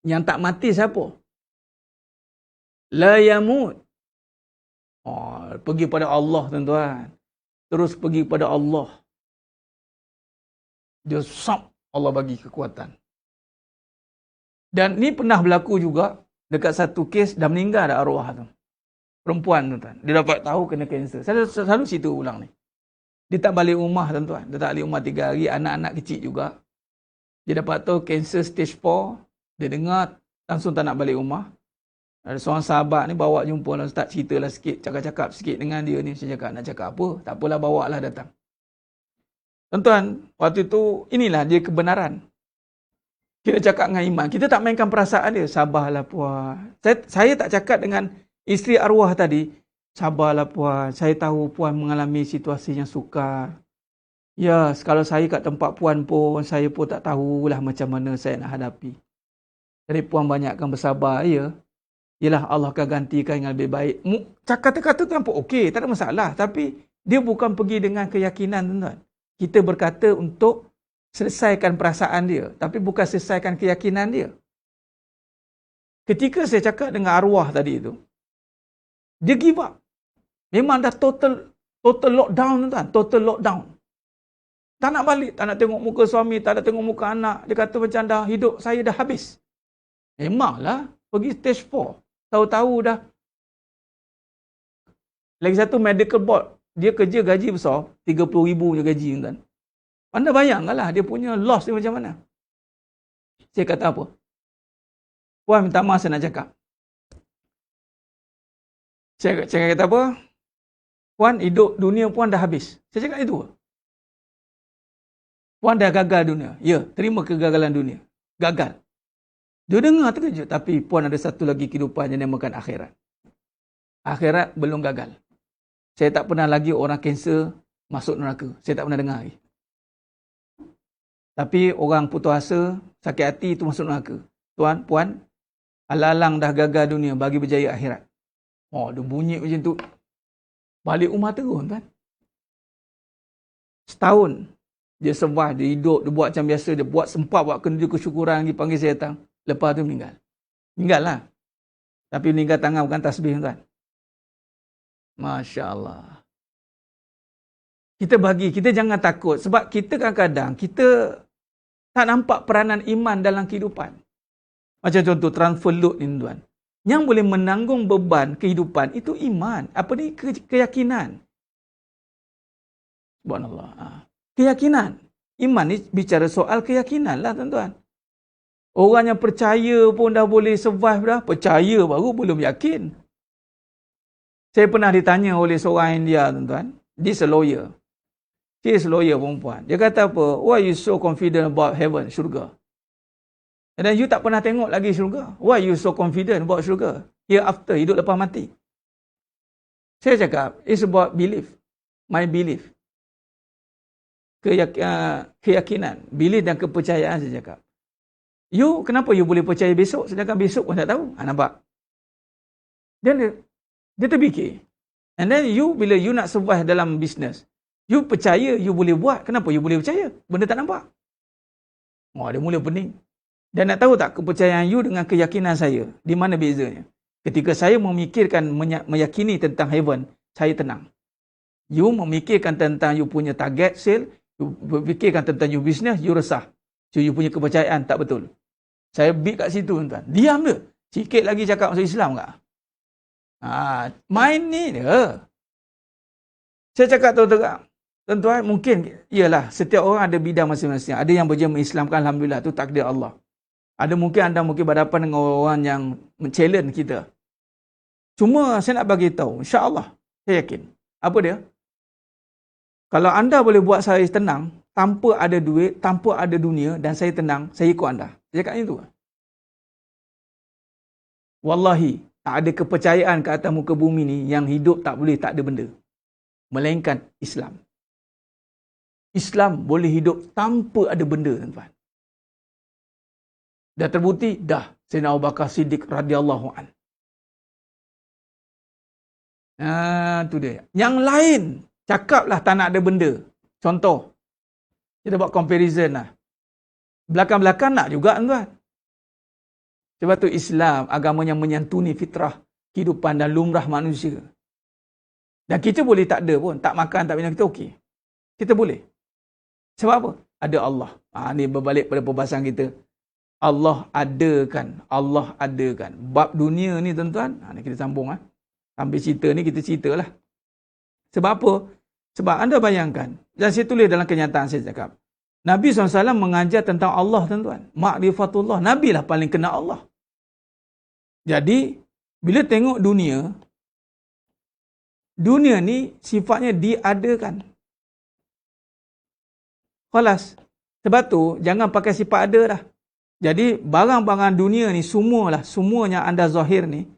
Yang tak mati siapa? La yamut. Pergi pada Allah tuan-tuan. Terus pergi pada Allah. Dia Allah bagi kekuatan. Dan ni pernah berlaku juga dekat satu kes dah meninggal dah arwah tu. Perempuan tuan-tuan. Dia dapat tahu kena kanser. Saya selalu cerita ulang ni. Dia tak balik rumah tuan-tuan. Dia tak balik rumah 3 hari. Anak-anak kecil juga. Dia dapat tahu kanser stage 4. Dia dengar langsung tak nak balik rumah. Ada seorang sahabat ni bawa jumpa lah Ustaz, ceritalah sikit, cakap-cakap sikit dengan dia ni. Saya cakap, nak cakap apa? Tak apalah, bawa lah datang. Tuan-tuan, waktu itu inilah dia kebenaran. Kita cakap dengan iman. Kita tak mainkan perasaan dia. Sabarlah puan. Saya tak cakap dengan isteri arwah tadi, sabarlah puan. Saya tahu puan mengalami situasi yang sukar. Ya, kalau saya kat tempat puan pun, saya pun tak tahulah macam mana saya nak hadapi. Jadi puan banyakkan bersabar, ya. Yalah, Allah akan gantikan yang lebih baik. Kata-kata tu nampak okey, tak ada masalah. Tapi dia bukan pergi dengan keyakinan, tuan-tuan. Kita berkata untuk selesaikan perasaan dia, tapi bukan selesaikan keyakinan dia. Ketika saya cakap dengan arwah tadi tu, dia give up. Memang dah total lockdown, tuan-tuan. Total lockdown. Tak nak balik, tak nak tengok muka suami, tak nak tengok muka anak. Dia kata macam dah hidup saya dah habis. Memanglah, pergi stage 4. Tahu-tahu dah. Lagi satu medical board. Dia kerja gaji besar. 30,000 punya gaji. Kan? Anda bayangkanlah dia punya loss dia macam mana. Saya kata apa? Puan minta maaf saya nak cakap. Saya kata apa? Puan hidup dunia puan dah habis. Saya cakap itu. Puan dah gagal dunia. Ya, terima kegagalan dunia. Gagal. Dia dengar terkejut. Tapi puan ada satu lagi kehidupan yang dinamakan akhirat. Akhirat belum gagal. Saya tak pernah lagi orang kanser masuk neraka. Saya tak pernah dengar lagi. Tapi orang putus asa, sakit hati itu masuk neraka. Tuan, puan, alang-alang dah gagal dunia bagi berjaya akhirat. Dia bunyi macam tu. Balik rumah terus, tuan. Setahun. Dia survive, dia hidup, dia buat macam biasa. Dia buat sempat buat kerja kesyukuran lagi, panggil saya datang. Lepas tu meninggal. Meninggal lah. Tapi meninggal tangan bukan tasbih, tuan. Masya Allah. Kita jangan takut. Sebab kita kadang-kadang, kita tak nampak peranan iman dalam kehidupan. Macam contoh, transfer load ni, tuan. Yang boleh menanggung beban kehidupan itu iman. Apa ni? Keyakinan. Subhanallah. Keyakinan. Iman ni bicara soal keyakinan lah tuan-tuan. Orang yang percaya pun dah boleh survive dah. Percaya baru belum yakin. Saya pernah ditanya oleh seorang India tuan-tuan. Dia a lawyer. Dia is lawyer perempuan. Dia kata apa? Why you so confident about heaven, syurga? And then you tak pernah tengok lagi syurga. Why you so confident about syurga? Hereafter, hidup lepas mati. Saya cakap, it's about belief. My belief. Keyakinan. Belief dan kepercayaan saya cakap. You, kenapa you boleh percaya besok? Sedangkan besok pun tak tahu. Nampak? Dia terfikir. And then you, bila you nak survive dalam bisnes, you percaya you boleh buat. Kenapa you boleh percaya? Benda tak nampak. Dia mula pening. Dan nak tahu tak kepercayaan you dengan keyakinan saya? Di mana bezanya? Ketika saya memikirkan, meyakini tentang heaven, saya tenang. You memikirkan tentang you punya target sale, you memikirkan tentang you business, you resah. So you punya kepercayaan tak betul. Saya beat kat situ tuan. Diam dia. Sikit lagi cakap masuk Islam tak? Main ni dia. Saya cakap terang. Tuan-tuan, mungkin, iyalah, setiap orang ada bidang masing-masing. Ada yang berjaya mengislamkan, Alhamdulillah, itu takdir Allah. Ada mungkin anda mungkin berhadapan dengan orang yang men-challenge kita. Cuma saya nak bagi tahu, insya-Allah, saya yakin. Apa dia? Kalau anda boleh buat saya tenang, tanpa ada duit, tanpa ada dunia, dan saya tenang, saya ikut anda. Saya cakap itu. Wallahi, tak ada kepercayaan ke atas muka bumi ni yang hidup tak boleh tak ada benda. Melainkan Islam. Islam boleh hidup tanpa ada benda, tuan-tuan. Dah terbukti? Dah. Sayyidina Abu Bakar Siddiq radhiyallahu an. Tu dia. Yang lain, cakaplah tak nak ada benda. Contoh, kita buat comparison lah. Belakang-belakang nak juga, tuan-tuan. Sebab tu Islam, agama yang menyantuni fitrah, kehidupan dan lumrah manusia. Dan kita boleh tak ada pun, tak makan, tak minum, kita okey. Kita boleh. Sebab apa? Ada Allah. Ni berbalik pada perbahasan kita. Allah adakan. Allah adakan. Bab dunia ni tuan-tuan, ni kita sambung. Sambil cerita ni kita ceritalah. Sebab apa? Sebab anda bayangkan, dan saya tulis dalam kenyataan saya cakap, Nabi SAW mengajar tentang Allah tuan-tuan. Ma'rifatullah. Nabi lah paling kenal Allah. Jadi, bila tengok dunia ni sifatnya diadakan. Khalas. Sebab tu, jangan pakai sifat ada dah. Jadi, barang-barang dunia ni semuanya anda zahir ni,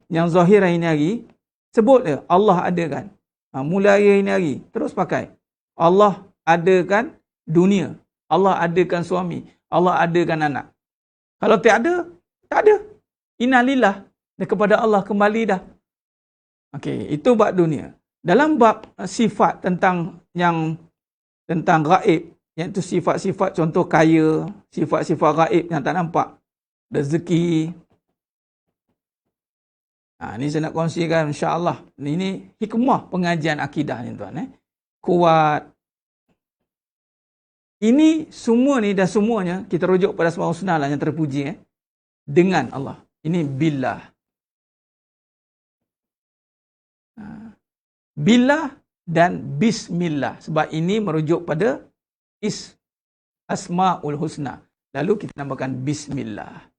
yang zahir hari ni hari, sebut dia, Allah adakan. Mulai hari ni hari, terus pakai. Allah adakan dunia. Allah adakan suami. Allah adakan anak. Kalau tak ada. Innalillah. Dan kepada Allah kembali dah. Okey, itu bab dunia. Dalam bab sifat tentang gaib, iaitu sifat-sifat contoh kaya, sifat-sifat gaib yang tak nampak, rezeki. Ni saya nak kongsikan insya-Allah. Ini hikmah pengajian akidah ni tuan. Kuat. Ini semua ni dan semuanya kita rujuk pada Asmaul Husna lah yang terpuji dengan Allah. Ini billah. Billah dan bismillah. Sebab ini merujuk pada Asmaul Husna. Lalu kita namakan bismillah.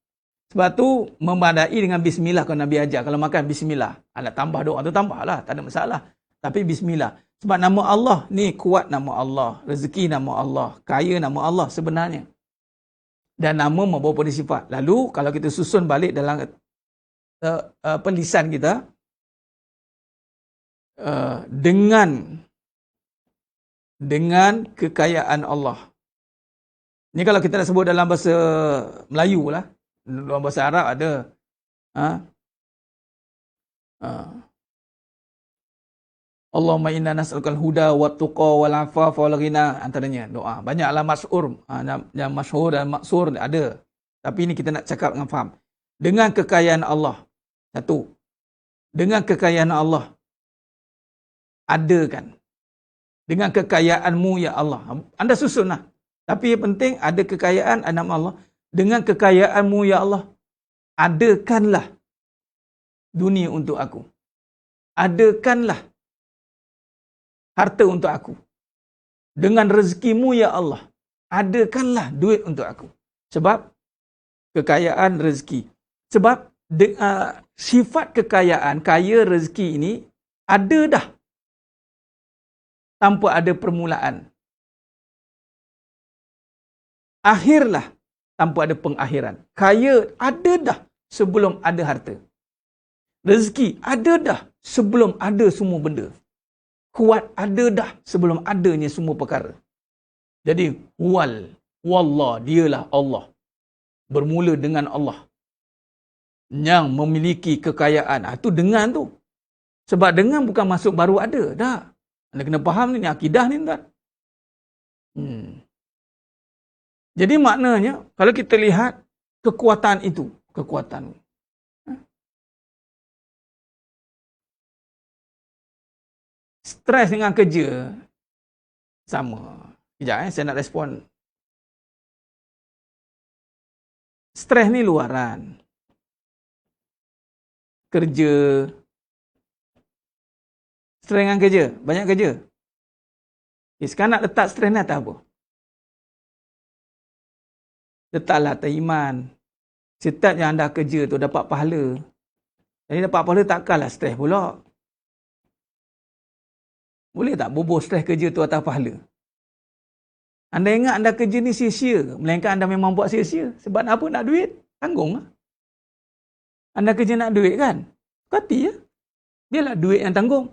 Sebab tu memadai dengan bismillah kalau Nabi ajar. Kalau makan bismillah. Nak tambah doa tu tambahlah. Tak ada masalah. Tapi bismillah. Sebab nama Allah ni kuat nama Allah. Rezeki nama Allah. Kaya nama Allah sebenarnya. Dan nama membawa pada sifat. Lalu kalau kita susun balik dalam lisan kita. Dengan kekayaan Allah. Ni kalau kita nak sebut dalam bahasa Melayu lah. Dalam bahasa Arab ada. Allahumma inna nas'alukal huda wa tuqa wal afafa wal ghina, antaranya doa. Banyaklah masyhur, yang masyhur dan maksur ada. Tapi ini kita nak cakap dengan faham. Dengan kekayaan Allah. Satu. Dengan kekayaan Allah. Adakan. Dengan kekayaanmu ya Allah. Anda susunlah. Tapi yang penting ada kekayaan nama Allah. Dengan kekayaanmu ya Allah. Adakanlah dunia untuk aku. Adakanlah harta untuk aku. Dengan rezekimu ya Allah, adakanlah duit untuk aku. Sebab kekayaan rezeki. Sebab sifat kekayaan, kaya rezeki ini ada dah tanpa ada permulaan. Akhirlah tanpa ada pengakhiran. Kaya ada dah sebelum ada harta. Rezeki ada dah sebelum ada semua benda. Kuat ada dah sebelum adanya semua perkara. Jadi wallah, dialah Allah. Bermula dengan Allah yang memiliki kekayaan. Itu dengan tu. Sebab dengan bukan masuk baru ada. Dah. Anda kena faham ni akidah ni tuan. Jadi maknanya kalau kita lihat kekuatan itu, kekuatan. Stres dengan kerja sama. Sekejap saya nak respon. Stres ni luaran. Kerja. Stres dengan kerja. Banyak kerja. Sekarang nak letak stres ni atas apa? Letaklah atas iman. Setiap yang anda kerja tu dapat pahala. Jadi dapat pahala takkanlah stres pula. Boleh tak bubuh stres kerja tu atas pahala? Anda ingat anda kerja ni sia-sia ke? Melainkan anda memang buat sia-sia. Sebab apa? Nak duit? Tanggung lah. Anda kerja nak duit kan? Kati ya. Biarlah duit yang tanggung.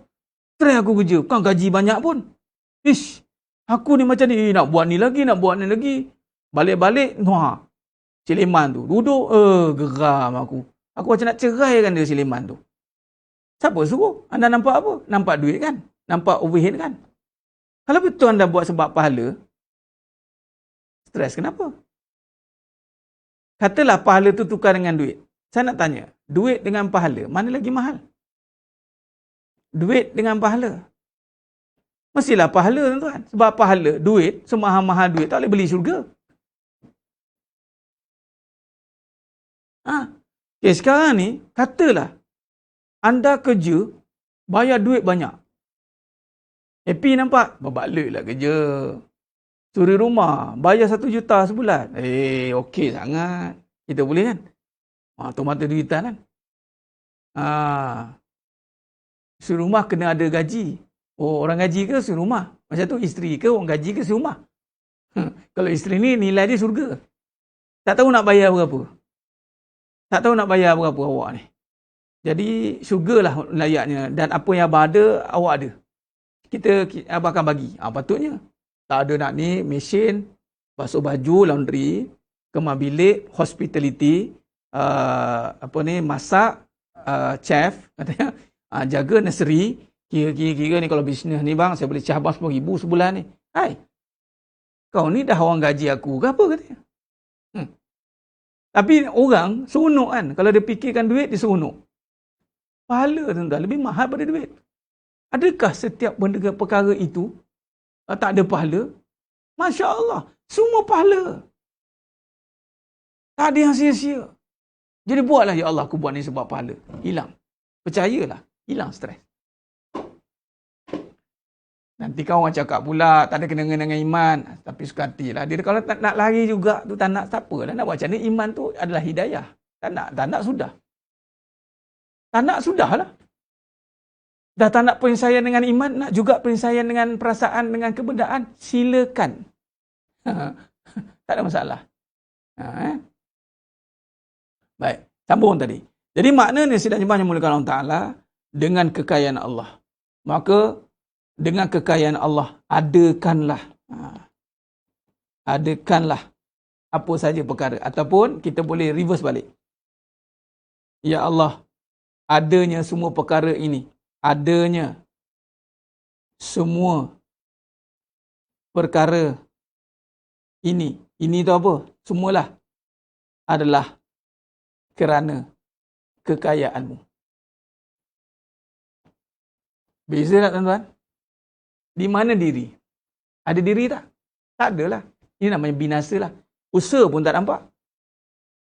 Stres aku kerja. Bukan gaji banyak pun. Ish. Aku ni macam ni. Nak buat ni lagi. Nak buat ni lagi. Balik-balik. Wah. Sileman tu. Duduk. Geram aku. Aku macam nak ceraikan dia sileman tu. Siapa suruh? Anda nampak apa? Nampak duit kan? Nampak overhead kan? Kalau betul anda buat sebab pahala, stres kenapa? Katalah pahala tu tukar dengan duit. Saya nak tanya, duit dengan pahala, mana lagi mahal? Duit dengan pahala. Mestilah pahala tuan-tuan. Sebab pahala, duit, semahal-mahal duit, tak boleh beli syurga. Okay, sekarang ni, katalah, anda kerja, bayar duit banyak. Happy nampak? Berbaloi lah kerja. Suri rumah, bayar 1 juta sebulan. Okey sangat. Kita boleh kan? Mata duitan kan? Suri rumah kena ada gaji. Oh, orang gaji ke suri rumah? Macam tu isteri ke orang gaji ke suri rumah? Kalau isteri ni nilai dia surga. Tak tahu nak bayar berapa. Tak tahu nak bayar berapa awak ni. Jadi syurgalah layaknya. Dan apa yang abang ada, awak ada. Abang akan bagi. Patutnya. Tak ada nak ni, mesin, basuh baju, laundry, kemas bilik, hospitality, masak, chef, katanya, jaga nursery, kira ni kalau bisnes ni bang, saya boleh cabang 10,000 sebulan ni. Hai, kau ni dah orang gaji aku ke apa katanya. Tapi orang seronok kan, kalau dia fikirkan duit, dia seronok. Pahala tuan-tuan, lebih mahal pada duit. Adakah setiap benda perkara itu tak ada pahala? Masya Allah. Semua pahala. Tak ada yang sia-sia. Jadi buatlah, ya Allah, aku buat ni sebab pahala. Hilang. Percayalah. Hilang stres. Nanti kau orang cakap pula, tak ada kena dengan iman. Tapi suka hatilah. Dia kalau tak nak lari juga, tu tak nak, tak apalah. Nak buat macam ni, iman tu adalah hidayah. Tak nak sudah. Tak nak sudahlah. Dah tak nak penyelesaian dengan iman, nak juga penyelesaian dengan perasaan, dengan kebendaan, silakan. Tak ada masalah. Baik, sambung tadi. Jadi maknanya sidang jemaah yang muliakan Allah Ta'ala, dengan kekayaan Allah. Maka, dengan kekayaan Allah, adakanlah apa saja perkara. Ataupun kita boleh reverse balik. Ya Allah, adanya semua perkara ini. Adanya semua perkara ini. Ini tu apa? Semualah adalah kerana kekayaanmu. Beza tak tuan-tuan? Di mana diri? Ada diri tak? Tak adalah. Ini namanya binasa lah. Usaha pun tak nampak.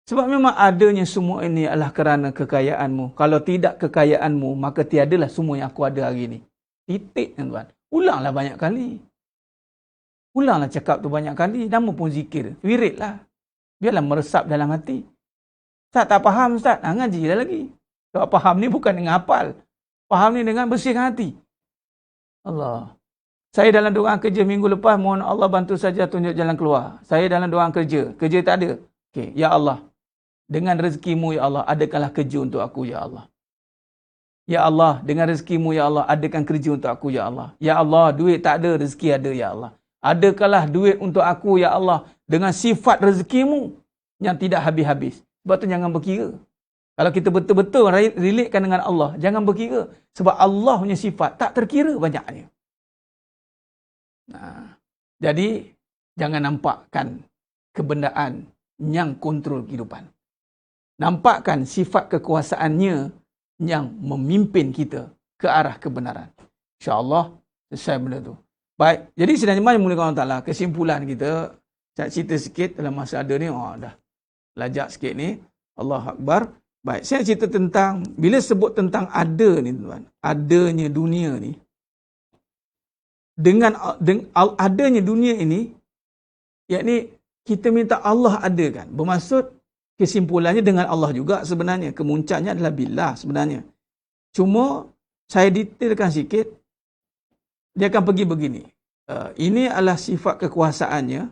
Sebab memang adanya semua ini adalah kerana kekayaanmu. Kalau tidak kekayaanmu, maka tiadalah semua yang aku ada hari ini. Titik, tuan-tuan. Ulanglah banyak kali. Ulanglah cakap tu banyak kali. Nama pun zikir. Wiridlah. Biarlah meresap dalam hati. Ustaz tak faham Ustaz. Ngaji dah lagi. Sebab faham ni bukan dengan hafal. Faham ni dengan bersihkan hati. Allah. Saya dalam doa kerja minggu lepas, mohon Allah bantu saja tunjuk jalan keluar. Saya dalam doa kerja. Kerja tak ada. Okey, ya Allah. Dengan rezekimu, ya Allah, adakanlah kerja untuk aku, ya Allah. Ya Allah, dengan rezekimu, ya Allah, adakan kerja untuk aku, ya Allah. Ya Allah, duit tak ada, rezeki ada, ya Allah. Adakanlah duit untuk aku, ya Allah, dengan sifat rezekimu yang tidak habis-habis. Sebab tu jangan berkira. Kalau kita betul-betul relatekan dengan Allah, jangan berkira. Sebab Allah punya sifat tak terkira banyaknya. Nah, jadi, jangan nampakkan kebendaan yang kontrol kehidupan. Nampakkan sifat kekuasaannya yang memimpin kita ke arah kebenaran. InsyaAllah, selesai benda tu. Baik, jadi sidang jemaah yang dimuliakan Allah Ta'ala, kesimpulan kita, saya cerita sikit dalam masa ada ni, dah lajak sikit ni, Allah Akbar. Baik, saya cerita tentang, bila sebut tentang ada ni tuan, adanya dunia ni, dengan adanya dunia ini, yakni kita minta Allah adakan, bermaksud kesimpulannya dengan Allah juga sebenarnya. Kemuncaknya adalah billah sebenarnya. Cuma saya detailkan sikit. Dia akan pergi begini. Ini adalah sifat kekuasaannya.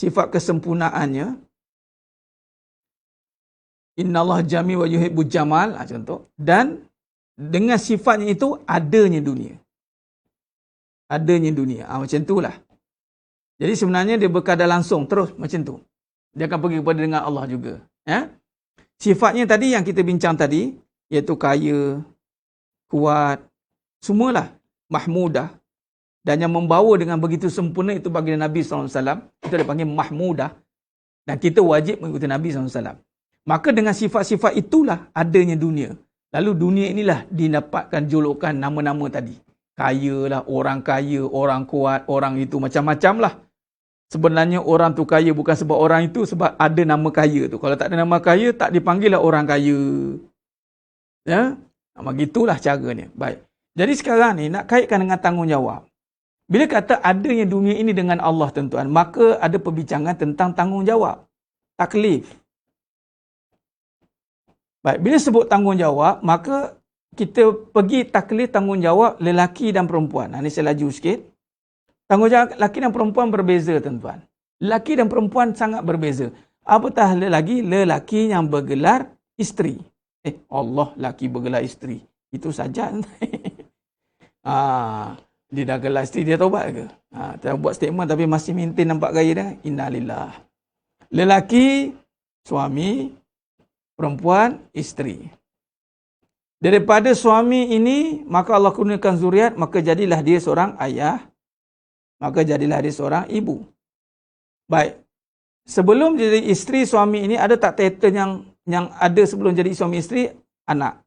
Sifat kesempurnaannya. Innallaha jami wa yuhibbul jamal. Contoh. Dan dengan sifatnya itu adanya dunia. Adanya dunia. Macam itulah. Jadi sebenarnya dia berkadar langsung terus macam tu. Dia akan pergi kepada dengan Allah juga. Ya? Sifatnya tadi yang kita bincang tadi, iaitu kaya, kuat, semualah mahmudah. Dan yang membawa dengan begitu sempurna itu bagi Nabi SAW. Itu dia panggil mahmudah. Dan kita wajib mengikuti Nabi SAW. Maka dengan sifat-sifat itulah adanya dunia. Lalu dunia inilah didapatkan julukan nama-nama tadi. Kaya lah, orang kaya, orang kuat, orang itu macam-macam lah. Sebenarnya orang tu kaya bukan sebab orang itu, sebab ada nama kaya tu. Kalau tak ada nama kaya, tak dipanggil lah orang kaya. Ya? Begitulah caranya. Baik. Jadi sekarang ni, nak kaitkan dengan tanggungjawab. Bila kata adanya dunia ini dengan Allah tuan-tuan, maka ada perbincangan tentang tanggungjawab. Taklif. Baik. Bila sebut tanggungjawab, maka kita pergi taklif tanggungjawab lelaki dan perempuan. Ini saya laju sikit. Tanggungjawab lelaki dan perempuan berbeza, tuan-tuan. Lelaki dan perempuan sangat berbeza. Apatah lagi lelaki yang bergelar isteri. Allah, lelaki bergelar isteri. Itu saja. Dia dah gelar isteri, dia taubat ke? Dia buat statement tapi masih maintain nampak gaya dia. Innalillah. Lelaki, suami, perempuan, isteri. Daripada suami ini, maka Allah kurniakan zuriat, maka jadilah dia seorang ayah. Maka jadilah dia seorang ibu. Baik. Sebelum jadi isteri suami ini, ada tak title yang ada sebelum jadi suami isteri? Anak.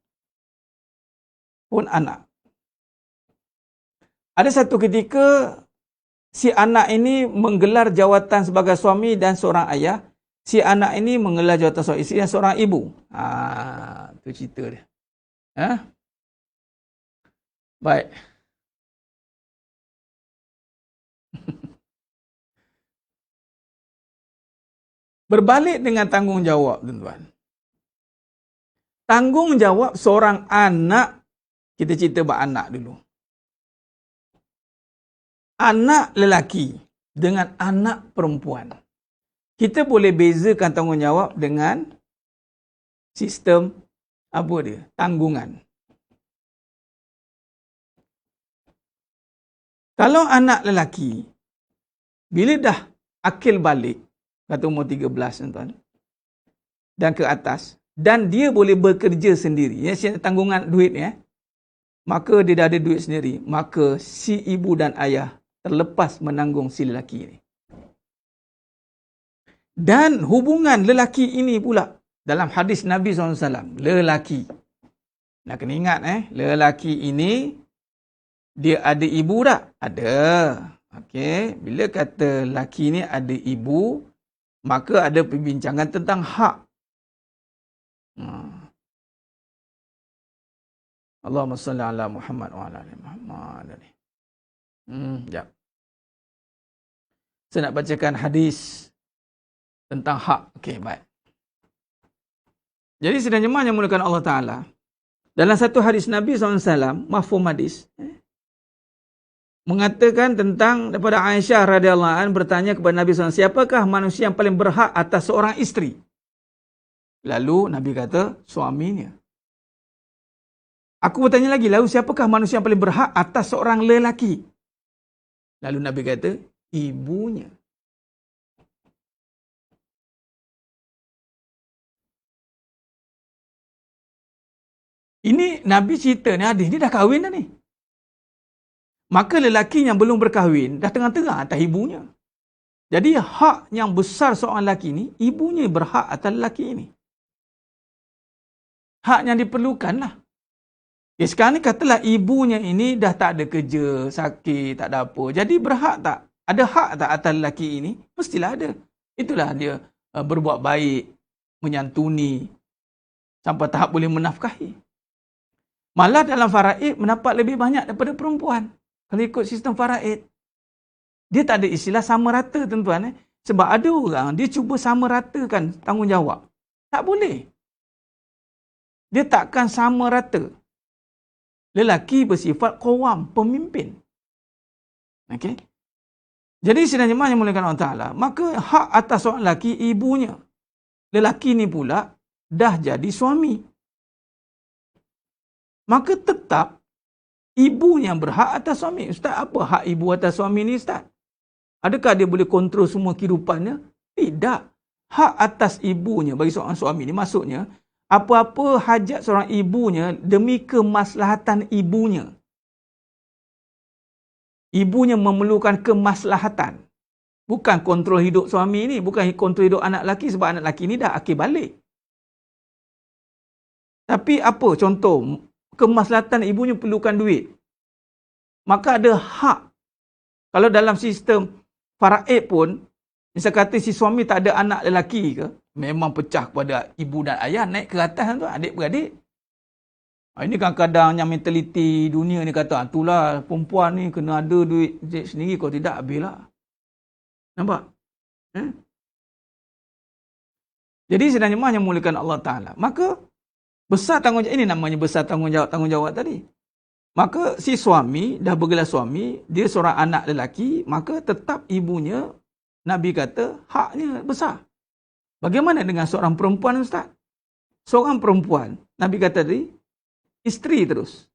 Pun anak. Ada satu ketika, si anak ini menggelar jawatan sebagai suami dan seorang ayah. Si anak ini menggelar jawatan seorang isteri dan seorang ibu. Itu cerita dia. Baik. Berbalik dengan tanggungjawab, tuan-tuan. Tanggungjawab seorang anak, kita cerita bab anak dulu. Anak lelaki dengan anak perempuan. Kita boleh bezakan tanggungjawab dengan sistem apa dia? Tanggungan. Kalau anak lelaki, bila dah akil balik, kata umur 13 tuan-tuan, dan ke atas, dan dia boleh bekerja sendiri, ya, tanggungan duit ya, maka dia dah ada duit sendiri, maka si ibu dan ayah terlepas menanggung si lelaki ini. Dan hubungan lelaki ini pula, dalam hadis Nabi SAW, lelaki, nak kena ingat lelaki ini, dia ada ibu tak? Ada. Okey, bila kata lelaki ni ada ibu, maka ada perbincangan tentang hak. Allahumma salli ala Muhammad wa ala ali Muhammad. Sekejap. Saya nak bacakan hadis tentang hak. Okey, baik. Jadi sidang jemaah yang dimuliakan Allah Ta'ala, dalam satu hadis Nabi SAW, mafhum hadis, mengatakan tentang daripada Aisyah radhiyallahu anha bertanya kepada Nabi SAW, siapakah manusia yang paling berhak atas seorang isteri? Lalu Nabi kata, suaminya. Aku bertanya lagi, lalu siapakah manusia yang paling berhak atas seorang lelaki? Lalu Nabi kata, ibunya. Ini Nabi cerita ni, hadis ni dah kahwin dah ni. Maka lelaki yang belum berkahwin dah tengah-tengah atas ibunya. Jadi hak yang besar seorang lelaki ni, ibunya berhak atas lelaki ini. Hak yang diperlukan lah. Okay, sekarang ni katalah ibunya ini dah tak ada kerja, sakit, tak ada apa. Jadi berhak tak? Ada hak tak atas lelaki ini? Mestilah ada. Itulah dia berbuat baik, menyantuni, sampai tahap boleh menafkahi. Malah dalam faraid mendapat lebih banyak daripada perempuan. Kalau ikut sistem faraid. Dia tak ada istilah sama rata tuan-tuan. Sebab ada orang, dia cuba sama ratakan tanggungjawab. Tak boleh. Dia takkan sama rata. Lelaki bersifat qawam, pemimpin. Okey. Jadi sidang jemaah yang dimuliakan Allah Ta'ala, maka hak atas seorang lelaki ibunya. Lelaki ni pula dah jadi suami. Maka tetap ibu yang berhak atas suami. Ustaz, apa hak ibu atas suami ni, Ustaz? Adakah dia boleh kontrol semua kehidupannya? Tidak. Hak atas ibunya bagi seorang suami ni maksudnya, apa-apa hajat seorang ibunya demi kemaslahatan ibunya. Ibunya memerlukan kemaslahatan. Bukan kontrol hidup suami ni, bukan kontrol hidup anak lelaki sebab anak lelaki ni dah akil balik. Tapi apa contoh? Kemaslahatan ibunya perlukan duit. Maka ada hak. Kalau dalam sistem faraid pun, misal kata si suami tak ada anak lelaki ke, memang pecah kepada ibu dan ayah, naik ke atas tu, adik-beradik. Ini kadang-kadang yang mentaliti dunia ni kata, itulah perempuan ni kena ada duit sendiri, kalau tidak habislah. Nampak? Jadi sedang jemaah yang muliakan Allah Ta'ala. Maka besar tanggungjawab, ini namanya besar tanggungjawab tadi. Maka si suami, dah bergelar suami, dia seorang anak lelaki, maka tetap ibunya, Nabi kata, haknya besar. Bagaimana dengan seorang perempuan, Ustaz? Seorang perempuan, Nabi kata tadi, isteri terus.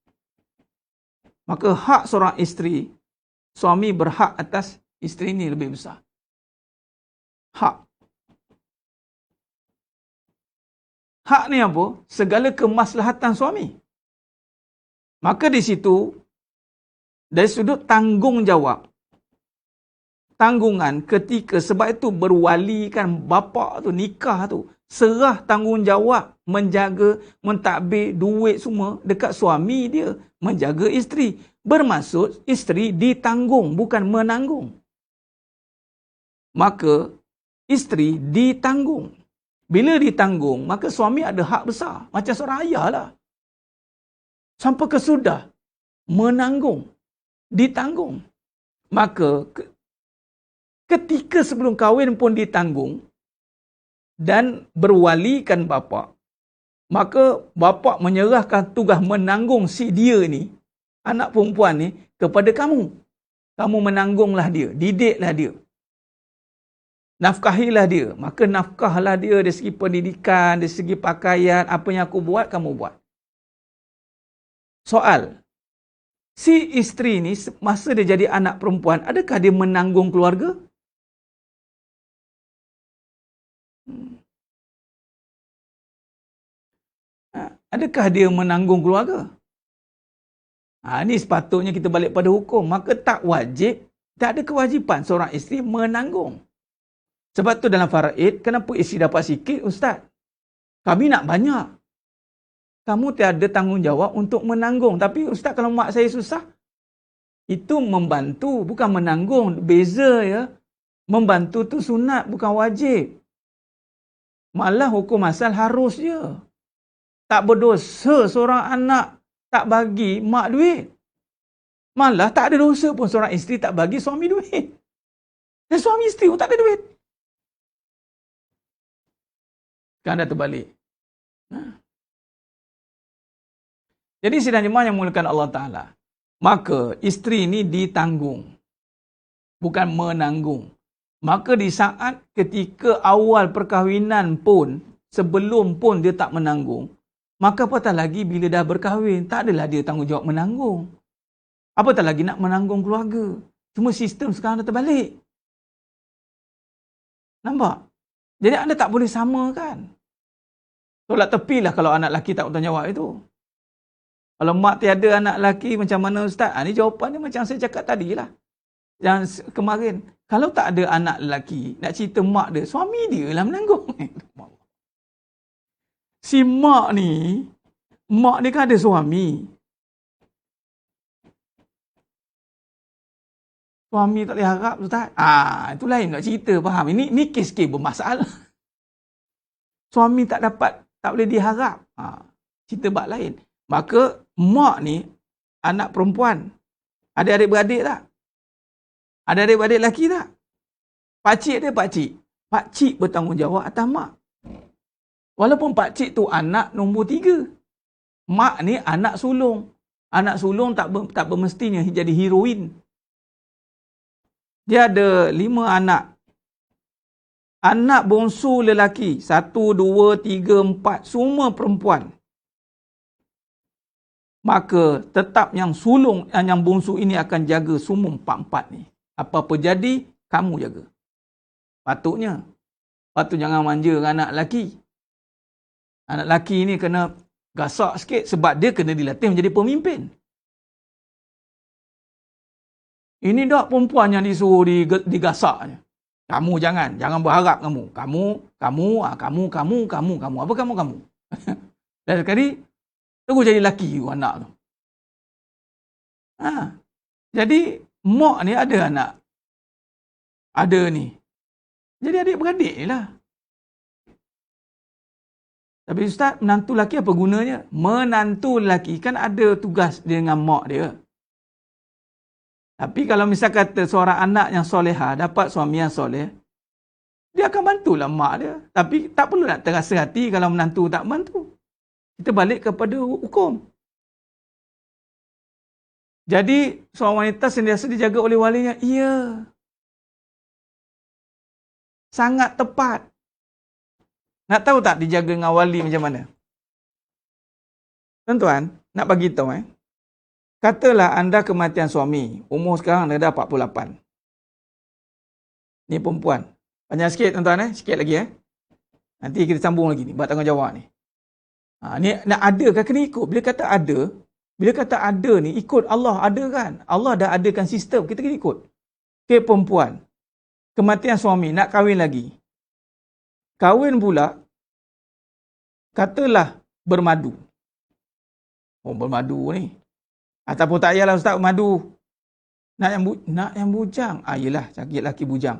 Maka hak seorang isteri, suami berhak atas isteri ini lebih besar. Hak. Hak ni apa? Segala kemaslahatan suami. Maka di situ, dari sudut tanggungjawab, tanggungan ketika, sebab itu berwalikan bapa tu, nikah tu, serah tanggungjawab menjaga, mentadbir duit semua dekat suami dia, menjaga isteri. Bermaksud isteri ditanggung, bukan menanggung. Maka isteri ditanggung. Bila ditanggung, maka suami ada hak besar. Macam seorang ayah lah. Sampai ke sudah menanggung, ditanggung. Maka ketika sebelum kahwin pun ditanggung dan berwalikan bapa, maka bapa menyerahkan tugas menanggung si dia ni, anak perempuan ni, kepada kamu. Kamu menanggunglah dia, didiklah dia. Nafkahilah dia. Maka nafkahlah dia dari segi pendidikan, dari segi pakaian, apa yang aku buat, kamu buat. Soal, si isteri ni masa dia jadi anak perempuan, adakah dia menanggung keluarga? Adakah dia menanggung keluarga? Ini sepatutnya kita balik pada hukum. Maka tak wajib, tak ada kewajipan seorang isteri menanggung. Sebab tu dalam faraid, kenapa isteri dapat sikit, Ustaz? Kami nak banyak. Kamu tiada tanggungjawab untuk menanggung. Tapi Ustaz, kalau mak saya susah, itu membantu, bukan menanggung. Beza ya. Membantu tu sunat, bukan wajib. Malah hukum asal harus je. Tak berdosa seorang anak tak bagi mak duit. Malah tak ada dosa pun seorang isteri tak bagi suami duit. Dan suami isteri pun tak ada duit. Kan dah terbalik. Jadi sidang jemaah yang memuliakan Allah Ta'ala, maka isteri ini ditanggung, bukan menanggung. Maka di saat ketika awal perkahwinan pun, sebelum pun dia tak menanggung, maka apatah lagi bila dah berkahwin, tak adalah dia tanggungjawab menanggung. Apatah lagi nak menanggung keluarga. Cuma sistem sekarang dah terbalik. Nampak? Jadi anda tak boleh samakan. Tolak tepilah kalau anak lelaki tak bertanggungjawab itu. Kalau mak tiada anak lelaki macam mana ustaz? Ini jawapan dia macam saya cakap tadi lah. Yang kemarin. Kalau tak ada anak lelaki, nak cerita mak dia, suami dia lah menanggung. Si mak dia kan ada suami. Suami tak boleh harap ustaz. Itu lain nak cerita, faham? Ini kes-kes bermasalah. Suami tak boleh diharap. Cerita bab lain. Maka mak ni anak perempuan. Ada adik-beradik tak? Ada adik-beradik lelaki tak? Pakcik dia pakcik. Pakcik bertanggungjawab atas mak. Walaupun pakcik tu anak nombor 3. Mak ni anak sulung. Anak sulung tak bermestinya jadi heroin. Dia ada 5 anak. Anak bongsu lelaki. 1, 2, 3, 4. Semua perempuan. Maka tetap yang sulung, yang bongsu ini akan jaga semua 4-4 ni. Apa-apa jadi, kamu jaga. Patutnya. Jangan manja dengan anak lelaki. Anak lelaki ni kena gasak sikit sebab dia kena dilatih menjadi pemimpin. Ini dah perempuan yang disuruh digasaknya. Kamu jangan berharap kamu. Kamu. Apa kamu? Dan sekali terus jadi lelaki anak tu. Jadi mak ni ada anak. Ada ni. Jadi adik-beradik ni lah. Tapi ustaz, menantu lelaki apa gunanya? Menantu lelaki kan ada tugas dia dengan mak dia. Tapi kalau misal kata seorang anak yang solehah dapat suami yang soleh, dia akan bantulah mak dia. Tapi tak perlu nak terasa hati kalau menantu tak bantu. Kita balik kepada hukum. Jadi seorang wanita sentiasa dijaga oleh walinya. Ya. Sangat tepat. Nak tahu tak dijaga dengan wali macam mana? Tuan-tuan, nak bagi tahu katalah anda kematian suami. Umur sekarang dah 48. Ni perempuan. Panjang sikit tuan-tuan sikit lagi Nanti kita sambung lagi ni, buat tanggungjawab ni. Ni nak ada kan kena ikut. Bila kata ada ni, ikut Allah ada kan. Allah dah adakan sistem, kita kena ikut. Okay, perempuan. Kematian suami, nak kahwin lagi. Kahwin pula, katalah bermadu. Bermadu ni. Ataupun tak payahlah ustaz bermadu. Nak yang bujang. Yelah, sakit laki bujang.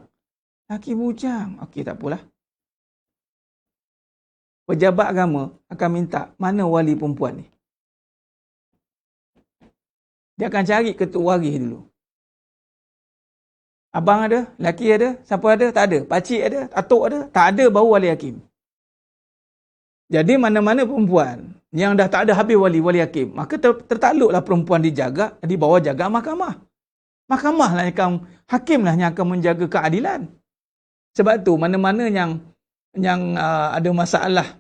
Laki bujang. Okey, tak apalah. Pejabat agama akan minta mana wali perempuan ni. Dia akan cari ketua waris dulu. Abang ada, laki ada, siapa ada, tak ada. Pakcik ada, atuk ada, tak ada, baru wali hakim. Jadi mana-mana perempuan yang dah tak ada habis wali hakim, maka tertakluklah perempuan dijaga, di bawah jaga mahkamah. Mahkamah lah yang akan, hakim lah yang akan menjaga keadilan. Sebab tu mana-mana yang ada masalah,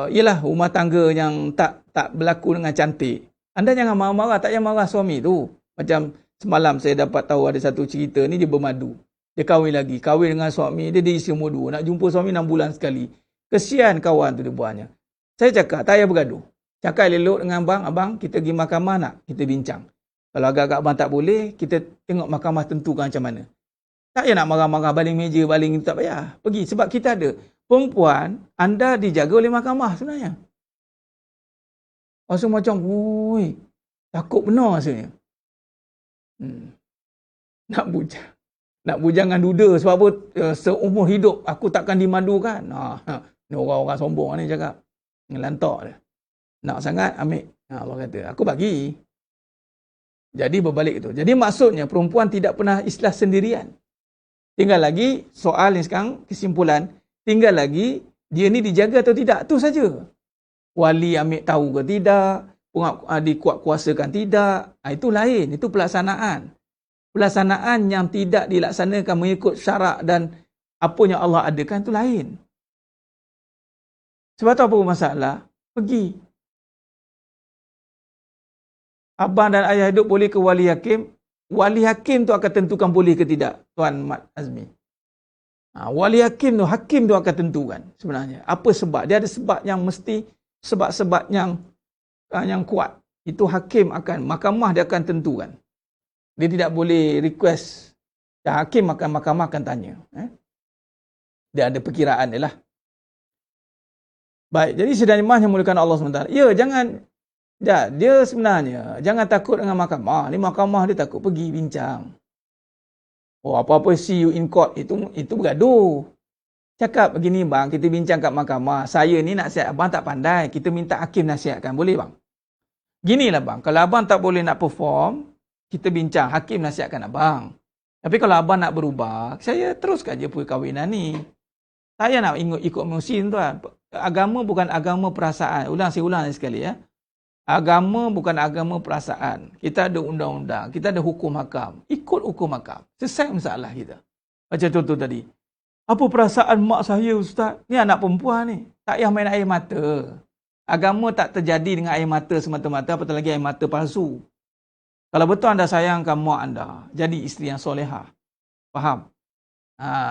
ialah rumah tangga yang tak berlaku dengan cantik. Anda jangan marah-marah, tak payah marah suami tu. Macam semalam saya dapat tahu ada satu cerita ni, dia bermadu. Dia kahwin lagi. Kahwin dengan suami, dia isi umur 2. Nak jumpa suami 6 bulan sekali. Kesian kawan tu dia buatnya. Saya cakap, tak payah bergaduh. Cakap elok dengan abang, kita pergi mahkamah nak? Kita bincang. Kalau agak-agak abang tak boleh, kita tengok mahkamah tentukan macam mana. Tak payah nak marah-marah, baling meja, baling itu tak payah. Pergi, sebab kita ada. Perempuan, anda dijaga oleh mahkamah sebenarnya. Rasa macam, takut benar rasanya. Nak bujang. Nak bujangan duda sebab apa? Seumur hidup aku takkan dimadukan. Ni orang-orang sombong ni cakap. Ngelantak dia. Nak sangat ambil. Allah kata, aku bagi. Jadi berbalik itu. Jadi maksudnya perempuan tidak pernah islah sendirian. Tinggal lagi soal ni sekarang, kesimpulan. Tinggal lagi dia ni dijaga atau tidak. Itu saja. Wali ambil tahu ke tidak. Dikuat kuasakan tidak. Itu lain. Itu pelaksanaan. Pelaksanaan yang tidak dilaksanakan mengikut syarak dan apa yang Allah adakan itu lain. Sebab tu apa masalah? Pergi. Abang dan ayah hidup boleh ke wali hakim. Wali hakim tu akan tentukan boleh ke tidak. Tuan Mat Azmi. Wali hakim tu akan tentukan sebenarnya. Apa sebab? Dia ada sebab yang mesti, sebab-sebab yang kuat. Itu hakim mahkamah dia akan tentukan. Dia tidak boleh request. Dan hakim mahkamah akan tanya. Dia ada perkiraan dia lah. Baik, jadi sedang yang mulakan Allah SWT. Ya, jangan. Dia sebenarnya, jangan takut dengan mahkamah. Ni mahkamah dia takut pergi bincang. Oh, apa-apa see you in court. Itu bergaduh. Cakap begini bang, kita bincang kat mahkamah. Saya ni nasihat abang tak pandai. Kita minta hakim nasihatkan. Boleh bang? Ginilah bang, kalau abang tak boleh nak perform, kita bincang, hakim nasihatkan abang. Tapi kalau abang nak berubah, saya teruskan je perkahwinan ni. Saya nak ikut musim tuan. Agama bukan agama perasaan. Saya ulang sekali ya. Agama bukan agama perasaan. Kita ada undang-undang, kita ada hukum hakam. Ikut hukum hakam. Selesai masalah kita. Macam contoh tadi. Apa perasaan mak saya ustaz? Ni anak perempuan ni. Tak payah main air mata. Agama tak terjadi dengan air mata semata-mata, apatah lagi air mata palsu. Kalau betul anda sayangkan mak anda, jadi isteri yang solehah. Faham?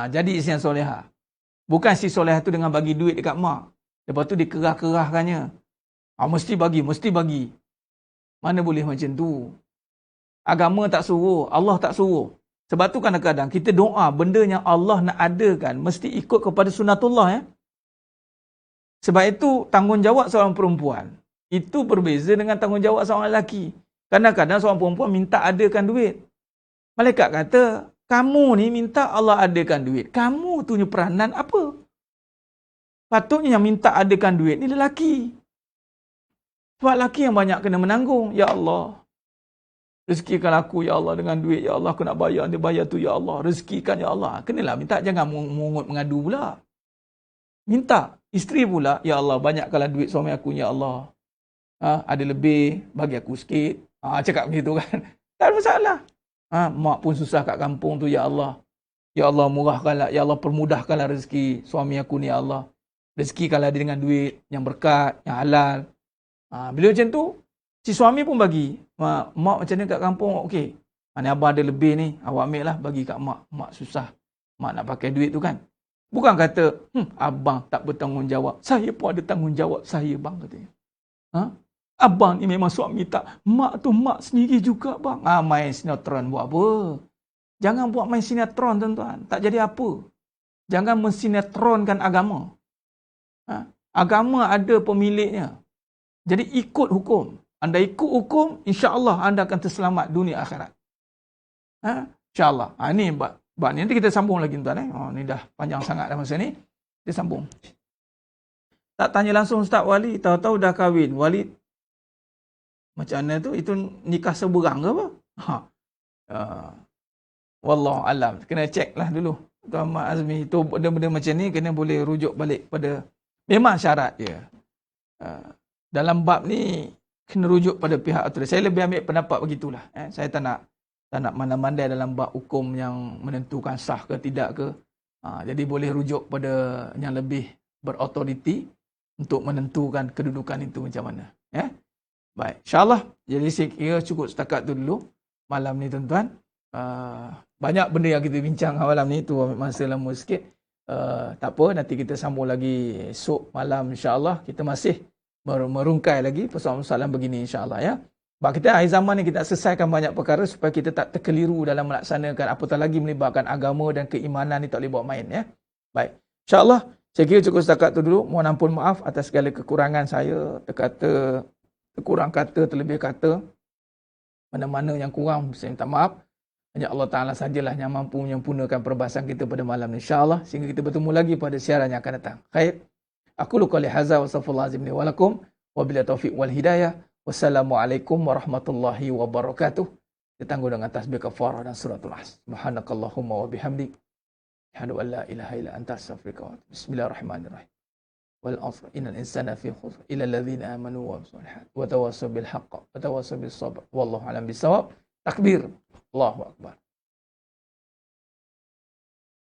Jadi isteri yang solehah. Bukan si solehah tu dengan bagi duit dekat mak. Lepas tu dikerah-kerahkannya. Mesti bagi. Mana boleh macam tu? Agama tak suruh, Allah tak suruh. Sebab tu kadang-kadang kita doa benda yang Allah nak adakan mesti ikut kepada sunatullah ya. Sebab itu tanggungjawab seorang perempuan itu berbeza dengan tanggungjawab seorang lelaki. Kadang-kadang seorang perempuan minta adakan duit. Malaikat kata, kamu ni minta Allah adakan duit. Kamu tu punya peranan apa? Patutnya yang minta adakan duit ni lelaki. Sebab lelaki yang banyak kena menanggung. Ya Allah, rezekikan aku ya Allah dengan duit. Ya Allah, aku nak bayar. Dia bayar tu ya Allah. Rezekikan ya Allah. Kenalah minta, jangan mengungut mengadu pula. Minta. Isteri pula, ya Allah, banyakkanlah duit suami aku ya Allah. Ada lebih, bagi aku sikit. Cakap begitu kan. Tak ada masalah. Mak pun susah kat kampung tu ya Allah. Ya Allah, murahkanlah. Ya Allah, permudahkanlah rezeki suami aku ni ya Allah. Rezekikanlah dia dengan duit yang berkat, yang halal. Bila macam tu, si suami pun bagi. Mak macam ni kat kampung, okey. Ni abang ada lebih ni, awak ambil lah bagi kat mak. Mak susah. Mak nak pakai duit tu kan. Bukan kata, abang tak bertanggungjawab. Saya pun ada tanggungjawab saya bang, katanya. Abang ni memang suami tak. Mak tu mak sendiri juga bang. Main sinetron buat apa? Jangan buat main sinetron tuan-tuan. Tak jadi apa. Jangan mensinetronkan agama. Agama ada pemiliknya. Jadi ikut hukum. Anda ikut hukum, insya-Allah anda akan terselamat dunia akhirat. Insya-Allah. Ini bab ni nanti kita sambung lagi tuan. Ni dah panjang sangat dah masa ni. Kita sambung. Tak tanya langsung Ustaz Wali, tahu-tahu dah kahwin. Wali macam mana tu? Itu nikah seberang ke apa? Wallahu alam. Kena check lah dulu. Tuan Mak Azmi, itu benda-benda macam ni kena boleh rujuk balik pada memang syarat je. Dalam bab ni kena rujuk pada pihak otoritas. Saya lebih ambil pendapat begitulah. Saya tak nak mandai-mandai dalam bab hukum yang menentukan sah ke tidak ke. Jadi boleh rujuk pada yang lebih berautoriti untuk menentukan kedudukan itu macam mana. Baik, insyaAllah. Jadi saya kira cukup setakat tu dulu malam ni tuan-tuan. Banyak benda yang kita bincang malam ni, tu masa lama sikit. Tak apa, nanti kita sambung lagi esok malam insyaAllah. Kita masih merungkai lagi persoalan-persoalan begini insyaAllah ya. Sebab kita akhir zaman ni kita selesaikan banyak perkara supaya kita tak terkeliru dalam melaksanakan, apatah lagi melibatkan agama dan keimanan ni tak boleh bawa main ya. Baik, insyaAllah saya kira cukup setakat tu dulu. Mohon ampun maaf atas segala kekurangan saya, terkurang kata, terlebih kata. Mana-mana yang kurang saya minta maaf. Hanya Allah Ta'ala sajalah yang mampu menyempurnakan perbahasan kita pada malam ni, insyaAllah, sehingga kita bertemu lagi pada siaran yang akan datang. Khair. Aku luka lihaza wa safallahu azim li walakum. Wabila taufiq wal hidayah. Wassalamualaikum warahmatullahi wabarakatuh. Kita tangguh dengan tasbih kafarah dan suratul As. Subhanakallahumma wa bihamdik. Asyhadu an la ilaha illa anta astaghfiruka wa atubu. Bismillahirrahmanirrahim. Wal 'asr innal insana fi khusr illa alladhina amanu wa amilus wa tawassaw bil haqq wa tawassaw bis sabr. Wallahu a'lam bissawab. Takbir. Allahu akbar.